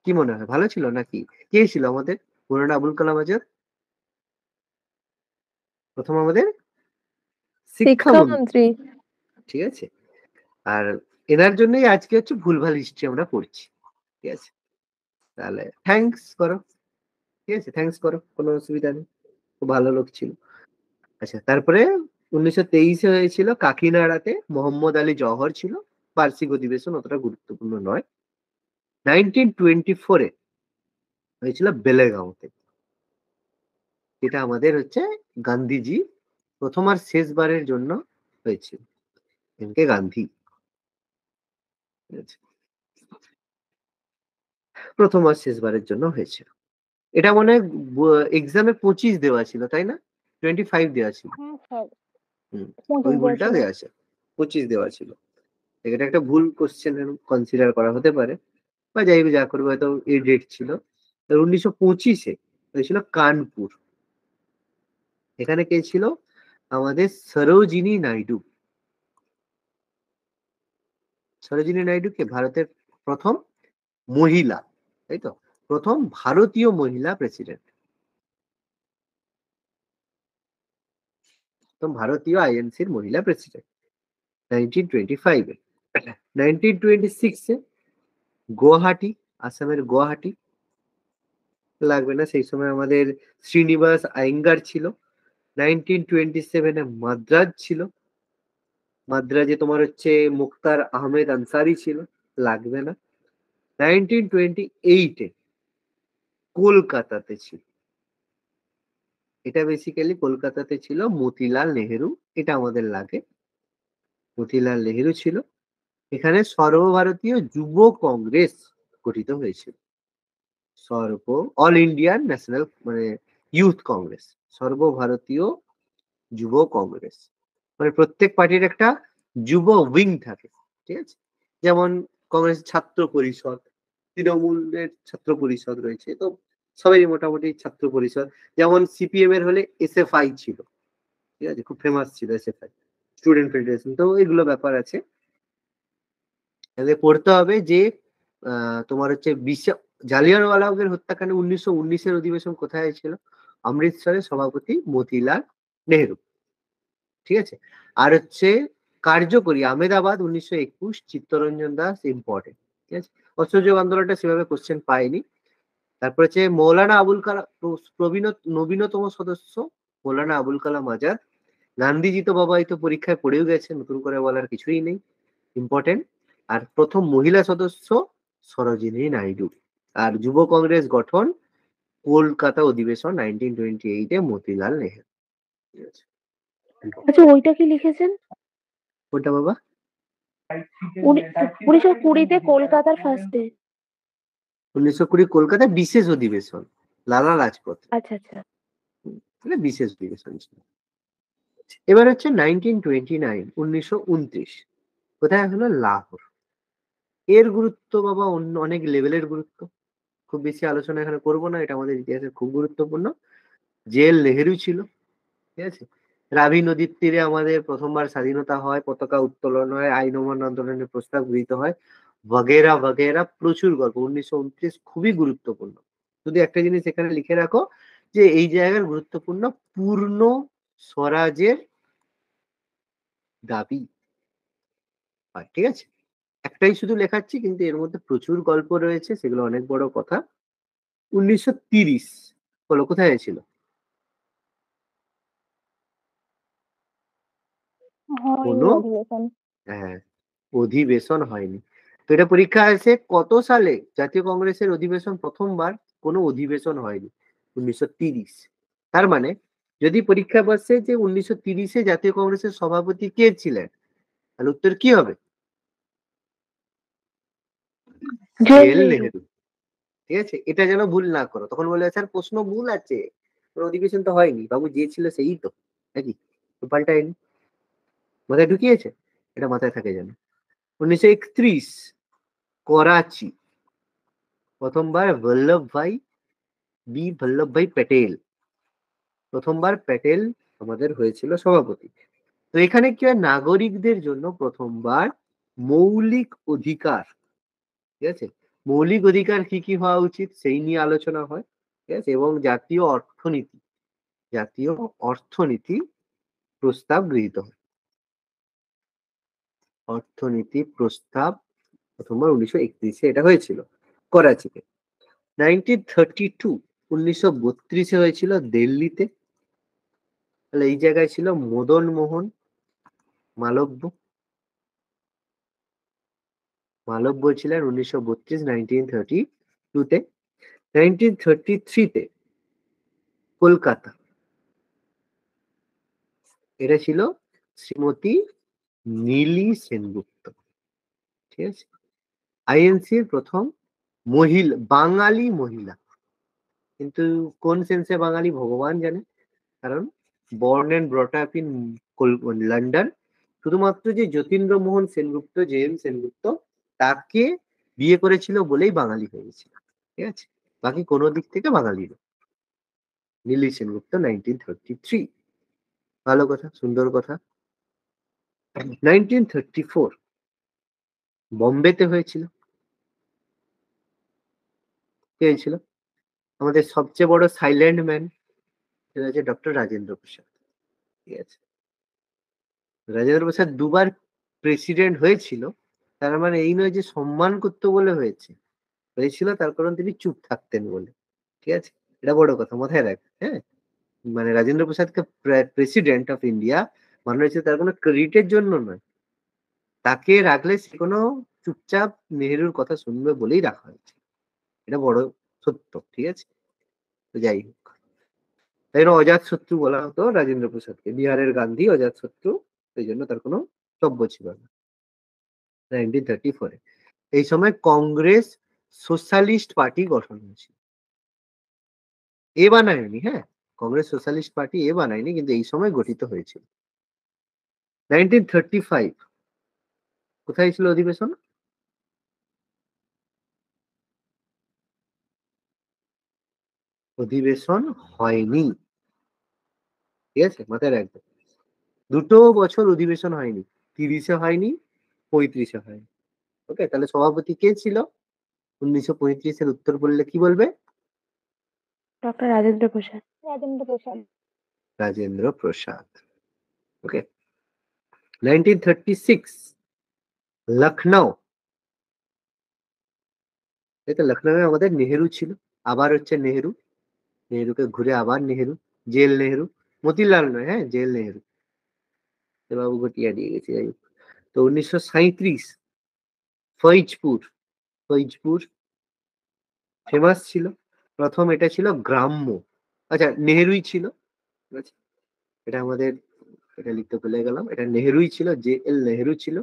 কি মনে হয়, ভালো ছিল নাকি? কে ছিল আমাদের মৌলানা আবুল কালাম আজাদ? প্রথম আমাদের শিক্ষামন্ত্রী, শিক্ষামন্ত্রী। ঠিক আছে? আর এনার জন্যই আজকে হচ্ছে ভুলভাল হিস্ট্রি আমরা পড়ছি, ঠিক আছে? তাহলে থ্যাঙ্কস করো, ঠিক আছে? থ্যাঙ্কস করো, কোনো অসুবিধা নেই। খুব ভালো লোক ছিল। আচ্ছা, তারপরে 1923-এ হয়েছিল কাকিনাড়াতে, মোহাম্মদ আলী জওহর ছিল। বার্ষিক অধিবেশন, অতটা গুরুত্বপূর্ণ নয়। 1924-এ হয়েছিল বেলেগাঁওতে, যেটা আমাদের হচ্ছে গান্ধীজি প্রথম আর শেষবারের জন্য হয়েছিল, এম কে গান্ধী, ঠিক আছে? প্রথম আর শেষবারের জন্য হয়েছিল। এটা মনে হয় এক্সামে 25 দেওয়া ছিল, তাই না? 25 দেওয়া ছিল। হ্যাঁ স্যার, হুম, 25 ওই দেওয়া ভুলটা ছিল। দেওয়া আছে, 25 দেওয়া ছিল। এটা একটা ভুল কোশ্চেন কনসিডার করা হতে পারে, বা যাই হোক, যা করবে, হয়তো এই ডেট ছিল। 1925-এ হয়েছিল কানপুর। এখানে কে ছিল? আমাদের সরোজিনী নাইডু। সরোজিনী নাইডু কে? ভারতের প্রথম মহিলা, তাই তো? প্রথম ভারতীয় মহিলা প্রেসিডেন্ট, প্রথম ভারতীয় আইএনসির মহিলা প্রেসিডেন্ট 1925-এ। 1926-এ গুয়াহাটি, আসামের গুয়াহাটি। লাগবে না, সেই সময় আমাদের শ্রীনিবাস আয়েঙ্গার ছিল। 1927-এ মাদ্রাজ ছিল। মাদ্রাজে তোমার হচ্ছে মুখতার আহমেদ আনসারি ছিল। লাগবে না। 1928-এ কলকাতাতে ছিল। এটা বেসিক্যালি কলকাতাতে ছিল মতিলাল নেহেরু, এটা আমাদের লাগে। মতিলাল নেহেরু ছিল। এখানে সর্বভারতীয় যুব কংগ্রেস গঠিত হয়েছিল। অল ইন্ডিয়ান ন্যাশনাল মানে ইউথ কংগ্রেস, সর্বভারতীয় যুব কংগ্রেস। মানে প্রত্যেক পার্টির একটা যুব উইং থাকে, ঠিক আছে? যেমন কংগ্রেস ছাত্র পরিষদ, তৃণমূলের ছাত্র পরিষদ রয়েছে, তো সবাই মোটামুটি ছাত্র পরিষদ। যেমন সিপিএম এর হলে এসএফআই ছিল, ঠিক আছে? খুব ফেমাস ছিল এসএফআই, স্টুডেন্ট ফেডারেশন। তো এগুলো ব্যাপার আছে, তাহলে পড়তে হবে যে তোমার হচ্ছে জালিয়ানওয়ালাবাগের হত্যাকাণ্ড 1919-এর অধিবেশন কোথায় হয়েছিল? অমৃতসরের সভাপতি মতিলাল নেহেরু, ঠিক আছে? আর হচ্ছে কার্যকরী আহমেদাবাদ 1921, চিত্তরঞ্জন দাস, ইম্পর্টেন্ট, ঠিক আছে? অসহযোগ আন্দোলনটা সেভাবে কোশ্চেন পাইনি। তারপর হচ্ছে মৌলানা আবুল কালাম, নবীনতম সদস্য মৌলানা আবুল কালাম আজাদ। গান্ধীজি তো বাবা এই তো পরীক্ষায় পড়েও গেছে, নতুন করে বলার কিছুই নেই, ইম্পর্টেন্ট। আর প্রথম মহিলা সদস্য সরোজিনী নাইডু। আর যুব কংগ্রেস গঠন কলকাতা অধিবেশন 1928-এ মতিলাল নেহেরু, ঠিক আছে? আচ্ছা, ওইটা কি লিখেছেন? ওটা বাবা 1920-তে কলকাতার ফার্স্টে। 1920 কলকাতা বিশেষ অধিবেশন, লালা লাজপত। আচ্ছা আচ্ছা। মানে বিশেষ অধিবেশন ছিল। এবার হচ্ছে 1929 কোথায় হলো? লাহোর। এর গুরুত্ব বাবা অন্য অনেক লেভেলের গুরুত্ব, খুব বেশি আলোচনা এখানে করবো না, এটা আমাদের ইতিহাসে খুব গুরুত্বপূর্ণ। জেল নেহেরু ছিল, ঠিক আছে। রাবি নদীর তীরে আমাদের প্রথমবার স্বাধীনতা হয়, পতাকা উত্তোলন হয়, আইন অমান্য আন্দোলনের প্রস্তাব গৃহীত হয়, বগেরা বগেরা, প্রচুর গল্প। 1929 খুবই গুরুত্বপূর্ণ। শুধু একটা জিনিস এখানে লিখে রাখো যে এই জায়গার গুরুত্বপূর্ণ, পূর্ণ স্বরাজের দাবি হয়, ঠিক আছে। একটাই শুধু লেখাচ্ছি, কিন্তু এর মধ্যে প্রচুর গল্প রয়েছে, সেগুলো অনেক বড় কথা। 1930 বলো কোথায় ছিল? হয়নি কোনো অধিবেশন। হ্যাঁ, অধিবেশন হয়নি। তো এটা পরীক্ষা আছে কত সালে জাতীয় কংগ্রেসের অধিবেশন প্রথমবার? কোনো অধিবেশন হয়নি, 1930। তার মানে যদি পরীক্ষা বসে যে 1930-এ জাতীয় কংগ্রেসের সভাপতি কে ছিলেন, তাহলে উত্তর কি হবে? জেল নেহেরু, ঠিক আছে। এটা যেন ভুল না করো, তখন বলে স্যার প্রশ্ন ভুল আছে, কোনো অধিবেশন তো হয়নি। বাবু যে ছিল সেই তো, নাকি? তো পাল্টায়নি, মাথায় ঢুকিয়েছে, এটা মাথায় থাকে যেন। 1931 করাচি, প্রথমবার বল্লভ ভাই প্যাটেল, প্রথমবার প্যাটেল আমাদের হয়েছিল সভাপতি। তো এখানে কি হয়? নাগরিকদের জন্য প্রথমবার মৌলিক অধিকার, ঠিক আছে, মৌলিক অধিকার কি কি হওয়া উচিত সেই নিয়ে আলোচনা হয়, ঠিক আছে। এবং জাতীয় অর্থনীতি প্রস্তাব গৃহীত হয়। অর্থনীতি প্রস্তাব প্রথমবার 1931-এ এটা হয়েছিল করাচিতে। 1932 হয়েছিল দিল্লিতে। তাহলে এই জায়গায় ছিল মদন মোহন মালব্য। মালব্য ছিলেন 1932-তে। 1933-তে কলকাতা, এটা ছিল শ্রীমতী নীলি সেনগুপ্ত, ঠিক আছে। আইএনসির প্রথম বাঙালি মহিলা, কিন্তু কোন সেন্সে বাঙালি ভগবান জানে, কারণ born and brought up in London. শুধুমাত্র যে যতীন্দ্র মোহন সেনগুপ্ত, জে.এম. সেনগুপ্ত, তাকে বিয়ে করেছিল বলেই বাঙালি হয়ে গেছিল, ঠিক আছে। বাকি কোনো দিক থেকে বাঙালি না। নীলি সেনগুপ্ত 1933, ভালো কথা, সুন্দর কথা। 1934 বোম্বেতে হয়েছিল। কে হয়েছিল? আমাদের সবচেয়ে বড় সাইলেন্ট ম্যান, সেটা হচ্ছে ডক্টর রাজেন্দ্র প্রসাদ, ঠিক আছে। রাজেন্দ্র প্রসাদ দুবার প্রেসিডেন্ট হয়েছিল, তার মানে এই নয় যে সম্মান করতে বলে হয়েছিল, তার কারণ তিনি চুপ থাকতেন বলে, ঠিক আছে। এটা বড় কথা, মাথায় রাখ, হ্যাঁ। মানে রাজেন্দ্র প্রসাদকে প্রেসিডেন্ট অফ ইন্ডিয়া মানে হচ্ছে তার কোনো ক্রেডিটের জন্য নয়, তাকে রাখলে সে কোনো চুপচাপ নেহেরুর কথা শুনবে বলেই রাখা হয়েছে, এটা বড় সত্য, ঠিক আছে। তো যাই হোক, তাই জন্য অজাত শত্রু বলা হতো রাজেন্দ্র প্রসাদকে, বিহারের গান্ধী অজাত শত্রু, সেই জন্য তার কোনো সভ্য ছিল না। 1934 এই সময় কংগ্রেস সোশ্যালিস্ট পার্টি গঠন হয়েছিল। এ বানায়নি, হ্যাঁ, কংগ্রেস সোশ্যালিস্ট পার্টি এ বানায়নি, কিন্তু এই সময় গঠিত হয়েছিল। 1935 কোথায় ছিল অধিবেশন? অধিবেশন হয়নি, ঠিক আছে, মাথায় রাখবে। 2 বছর অধিবেশন হয়নি, 30-এ হয়নি, 35-এ হয়নি। ওকে, তাহলে সভাপতি কে ছিল 1935-এর? উত্তর বললে কি বলবে? ডক্টর রাজেন্দ্র প্রসাদ। রাজেন্দ্র প্রসাদ। রাজেন্দ্র প্রসাদ। ওকে। 1936 লখনৌ, এই তো লখনৌ আমাদের নেহেরু ছিল, আবার হচ্ছে নেহেরুকে ঘুরে আবার নেহেরু, জেল নেহেরু, মতিলাল নয়, হ্যাঁ, জেল নেহেরু, বাবু ঘটিয়া দিয়ে গেছে, যাই হোক। তো 1937 ফৈজপুর ফেমাস ছিল, প্রথম এটা ছিল গ্রাম্য, আচ্ছা নেহেরুই ছিল, ঠিক আছে। এটা আমাদের, এটা লিখতে ভুলে গেলাম, এটা নেহেরুই ছিল, জে.এল. নেহেরু ছিল,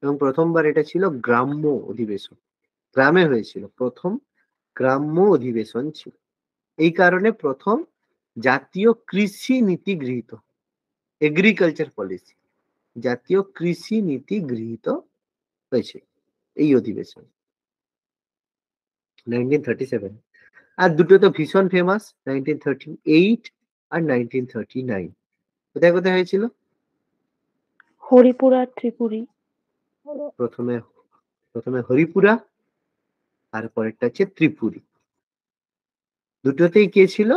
এবং প্রথমবার এটা ছিল গ্রাম্য অধিবেশন, গ্রামে হয়েছিল, প্রথম গ্রাম্য অধিবেশন ছিল। এই কারণে প্রথম জাতীয় কৃষি নীতি গৃহীত, এগ্রিকালচার পলিসি, জাতীয় কৃষি নীতি গৃহীত হয়েছে এই অধিবেশন 1937। আর দুটো তো ভীষণ ফেমাস, 1938 আর 1939। কোথায় কোথায় হয়েছিল? হরিপুর আর ত্রিপুরী। প্রথমে প্রথমে হরিপুরা আর পরেরটা হচ্ছে ত্রিপুরী। দুটোতেই কে ছিল?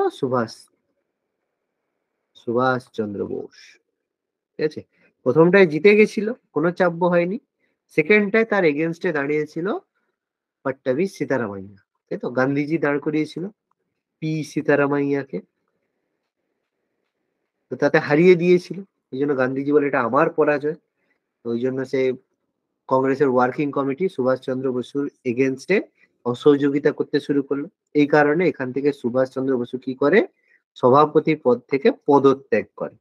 সুভাষ চন্দ্র বোস। ঠিক আছে, প্রথমটায় জিতে গেছিল, কোনো চাপ হয়নি। সেকেন্ডটায় তার এগেনস্টে দাঁড়িয়েছিল পট্টাভি সীতারামাইয়া, তাই তো? গান্ধীজি দাঁড় করিয়েছিল পি সীতারামাইয়াকে, তো তাতে হারিয়ে দিয়েছিল। এই জন্য গান্ধীজি বলে এটা আমার পরাজয়। তো ওই জন্য সে কংগ্রেসের ওয়ার্কিং কমিটি সুভাষচন্দ্র বসুর এগেনস্টে অসহযোগিতা করতে শুরু করলো। এই কারণে এখান থেকে সুভাষচন্দ্র বসু কি করে? সভাপতি পদ থেকে পদত্যাগ করে,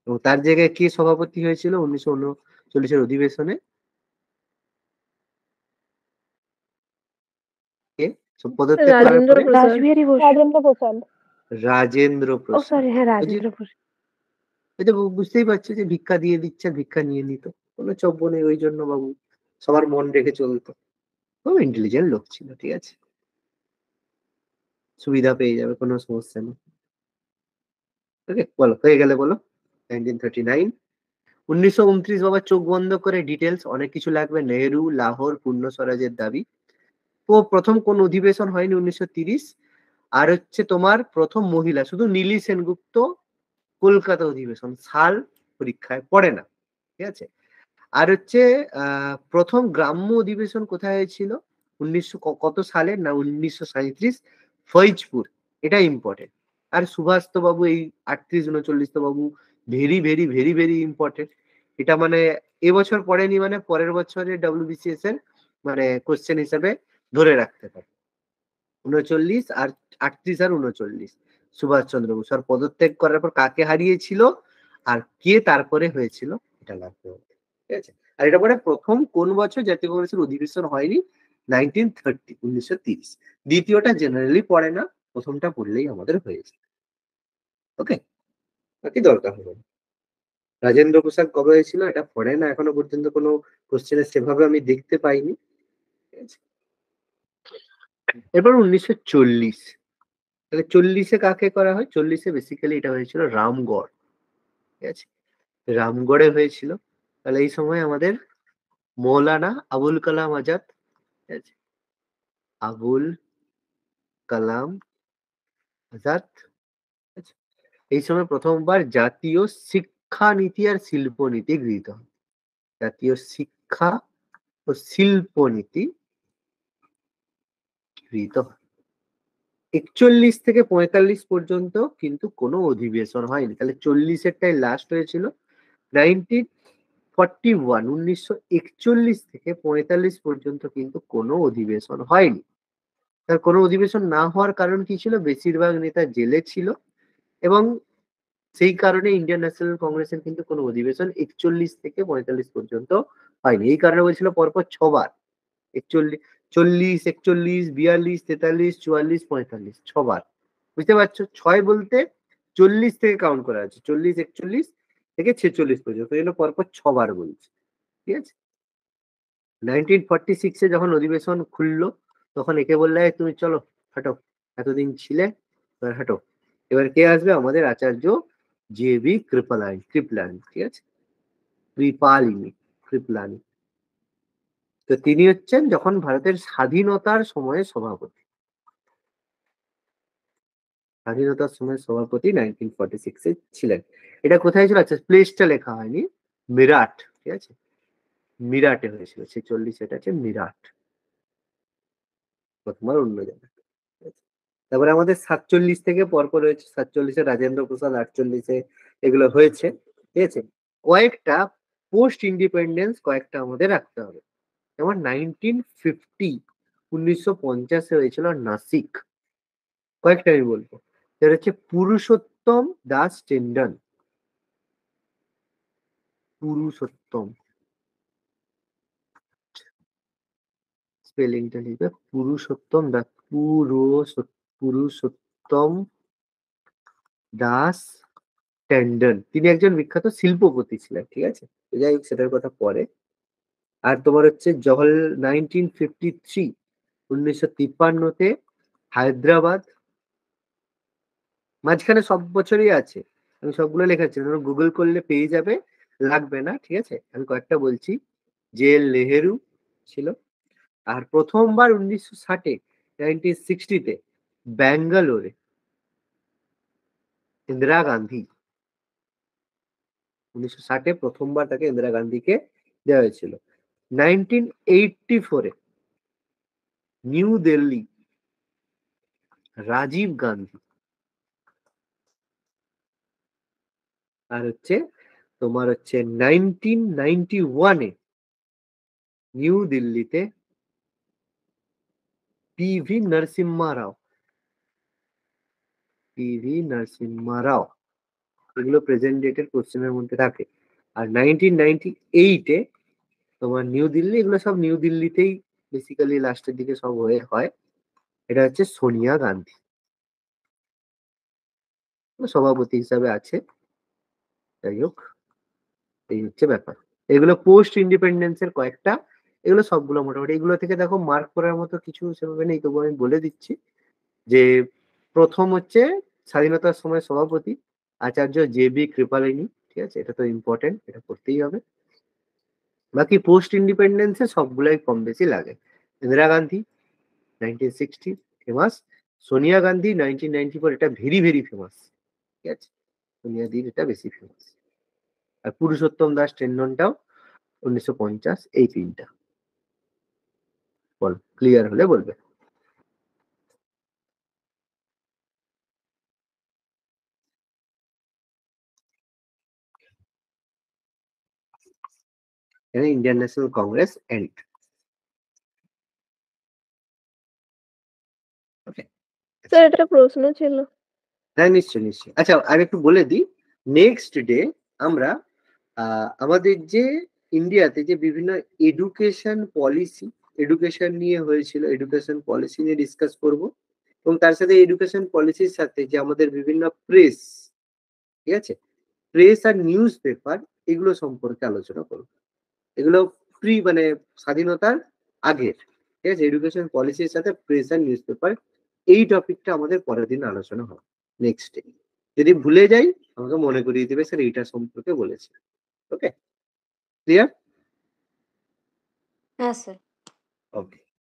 এবং তার জায়গায় কে সভাপতি হয়েছিল 1939 অধিবেশনে? কে পদত্যাগ করার রাজেন্দ্র পরে? প্রসাদ। রাসবিহারী বসু। রাজেন্দ্র প্রসাদ। রাজেন্দ্র ও প্রসাদ। সরি, হ্যাঁ, ওই যে রাজেন্দ্র প্রসাদ। ওই যে বুঝতেই পারছো যে ভিক্ষা দিয়ে দিচ্ছে, আর ভিক্ষা নিয়ে নিত, কোনো চব্য নেই। ওই জন্য বাবু সবার মন রেখে চলতো, খুব ইন্টেলিজেন্ট লোক ছিল। ঠিক আছে, সুবিধা পেয়ে যাবে, কোনো সমস্যা নেই। ওকে, বলো, হয়ে গেলে বলো। 1939। 1929 বাবা চোখ বন্ধ করে ডিটেলস, অনেক কিছু লাগবে। নেহেরু লাহোর পূর্ণ স্বরাজের দাবি। তো প্রথম কোন অধিবেশন হয়নি 1930। আর হচ্ছে তোমার প্রথম মহিলা শুধু নীলি সেনগুপ্ত কলকাতা অধিবেশন, সাল পরীক্ষায় পড়ে না। ঠিক আছে, আর হচ্ছে প্রথম গ্রাম্য অধিবেশন কোথায় হয়েছিল 1900 কত সালে? না 1937, ফৈজপুর। এটা ইম্পর্টেন্ট। আর সুভাষ তো বাবু এই 38-39 তো বাবু very very very very important. এটা মানে এবছর পড়েনি মানে পরের বছরের WBCS এর মানে কোশ্চেন হিসাবে ধরে রাখতে পারে। 39 আর 38 আর 39 সুভাষচন্দ্র বসু। আর পদত্যাগ করার পর কাকে হারিয়েছিল আর কে তারপরে হয়েছিল, এটা লাগবে। ঠিক আছে, আর এটা পরে প্রথম কোন বছর জাতীয় কংগ্রেসের অধিবেশন হয়নি? 1930, 1930। দ্বিতীয়টা জেনারেলি পড়ে না, প্রথমটা পড়লেই আমাদের হয়েছে। ওকে, বাকি দরকার হবে না। রাজেন্দ্র প্রসাদ কবে হয়েছিল এটা পড়ে না, এখনো পর্যন্ত কোনো কোশ্চেনে সেভাবে আমি দেখতে পাইনি। ঠিক আছে, এরপর 1940। তাহলে 40-এ কাকে করা হয়? 40-এ বেসিক্যালি এটা হয়েছিল রামগড়। ঠিক আছে, রামগড়ে হয়েছিল। তাহলে এই সময় আমাদের মৌলানা আবুল কালাম আজাদ, ঠিক আছে, আবুল কালাম আজাদ, ঠিক আছে, এই সময় প্রথমবার জাতীয় শিক্ষানীতি আর শিল্পনীতি গৃহীত হয়। জাতীয় শিক্ষা ও শিল্পনীতি গৃহীত হয়। 41 থেকে 45 পর্যন্ত কিন্তু কোনো অধিবেশন হয়নি। তাহলে 40-এরটাই লাস্ট হয়েছিল। 1941 থেকে 45 পর্যন্ত কিন্তু কোনো অধিবেশন হয়নি। তার কোনো অধিবেশন না হওয়ার কারণ কি ছিল? বেশিরভাগ নেতা জেলে ছিল, এবং সেই কারণে ইন্ডিয়ান ন্যাশনাল কংগ্রেসের কিন্তু কোনো অধিবেশন 41 থেকে 45 পর্যন্ত হয়নি। এই কারণে বলছিল পরপর 6 বার 41, 40, 41, 42, 43, 44, 45, 6 বার। বুঝতে পারছো? 6 বলতে 40 থেকে কাউন্ট করা আছে, 40, 41 থেকে 46 পর্যন্ত, এই জন্য পরপর 6 বার বলছে। ঠিক আছে, 1946-এ যখন অধিবেশন খুললো তখন একে বললে তুমি চলো হাঁটো, এতদিন ছিলে, এবার হাঁটো। এবার কে আসবে? আমাদের আচার্য JB কৃপলানি। ঠিক আছে, কৃপলানি। তো তিনি হচ্ছেন যখন ভারতের স্বাধীনতার সময়ে সভাপতি। স্বাধীনতার সময় সভাপতি 1946-এ ছিলেন। এটা কোথায় ছিল? আচ্ছা, প্লেসটা লেখা হয়নি, মিরাট। ঠিক আছে, মিরাটে হয়েছিল 46, এটা আছে মিরাট, প্রথমবার অন্য জায়গায়। তারপরে আমাদের 47 থেকে পরপর হয়েছে, 47-এ রাজেন্দ্র প্রসাদ, 48-এ এগুলো হয়েছে। ঠিক আছে, কয়েকটা পোস্ট ইন্ডিপেন্ডেন্স কয়েকটা আমাদের রাখতে হবে। যেমন 1950 হয়েছিল নাসিক। কয়েকটা আমি বলবো, সেটা হচ্ছে পুরুষোত্তম দাস টেন্ডন। পুরুষোত্তম, স্পেলিংটা লিখবে পুরুষোত্তম দাস, পুরুষোত্তম পুরুষোত্তম দাস ট্যান্ডন, তিনি একজন বিখ্যাত শিল্পপতি ছিলেন, ঠিক আছে। তো যাই হোক, সেটার কথা পরে। আর তোমার হচ্ছে 1953 হায়দ্রাবাদ, মাঝখানে সব বছরই আছে, আমি সবগুলো লেখাচ্ছি, তোমরা গুগল করলে পেয়ে যাবে, লাগবে না, ঠিক আছে। আমি কয়েকটা বলছি। জেল নেহেরু ছিল। আর প্রথমবার 1960 ব্যাঙ্গালোরে ইন্দিরা গান্ধী, 1960 প্রথমবার তাকে ইন্দিরা গান্ধীকে দেওয়া হয়েছিল। 1984 নিউ দিল্লি রাজীব গান্ধী। আর হচ্ছে তোমার হচ্ছে 1991 নিউ দিল্লিতে পিভি নরসিম্হা রাও। পিভি নরসিম্হা রাও, এগুলো প্রেজেন্ট ডেটের কোশ্চেনের মধ্যে থাকে। আর 1998 তোমার নিউ দিল্লি, এগুলো সব নিউ দিল্লিতেই বেসিক্যালি লাস্টের দিকে সব হয়। এটা হচ্ছে সোনিয়া গান্ধী, সভাপতি হিসাবে আছে। যাই হোক, এই হচ্ছে ব্যাপার। এগুলো পোস্ট ইন্ডিপেন্ডেন্সের কয়েকটা, এগুলো সবগুলো মোটামুটি। এগুলো থেকে দেখো মার্ক করার মতো কিছু সেভাবে নেই, তবু আমি বলে দিচ্ছি যে প্রথম হচ্ছে স্বাধীনতার সময় সভাপতি আচার্য JB কৃপালিনী, ঠিক আছে, এটা তো ইম্পর্টেন্ট, এটা করতেই হবে। বাকি পোস্ট ইন্ডিপেন্ডেন্সে সবগুলাই কম বেশি লাগে। ইন্দিরা গান্ধী 1960 ফেমাস, সোনিয়া গান্ধী 1994, এটা ভেরি ভেরি ফেমাস, ঠিক আছে। সোনিয়া দির এটা বেশি ফেমাস। আর পুরুষোত্তম দাস টেন্ডনটাও 1950, এই তিনটা। বল, ক্লিয়ার হলে বলবে। Indian National Congress and. Okay sir একটা প্রশ্ন ছিল। হ্যাঁ, নিশ্চয়ই নিশ্চয়ই। আচ্ছা, আর একটু বলে দিই, নেক্সট ডে আমরা আমাদের যে ইন্ডিয়াতে যে বিভিন্ন এডুকেশন পলিসি, এডুকেশন নিয়ে হয়েছিল, এডুকেশন পলিসি নিয়ে ডিসকাস করব। এবং তার সাথে এডুকেশন পলিসির সাথে যে আমাদের বিভিন্ন প্রেস, ঠিক আছে, প্রেস আর নিউজ পেপার, এগুলো সম্পর্কে আলোচনা করব। এগুলো মানে স্বাধীনতার আগের, ঠিক আছে। এডুকেশন পলিসির সাথে প্রেস আর নিউজ পেপার, এই টপিকটা আমাদের পরের দিন আলোচনা হবে নেক্সট ডে। যদি ভুলে যাই আমাকে মনে করিয়ে দেবে, স্যার এইটা সম্পর্কে বলেছে। ওকে, ক্লিয়ার? হ্যাঁ স্যার। ওকে।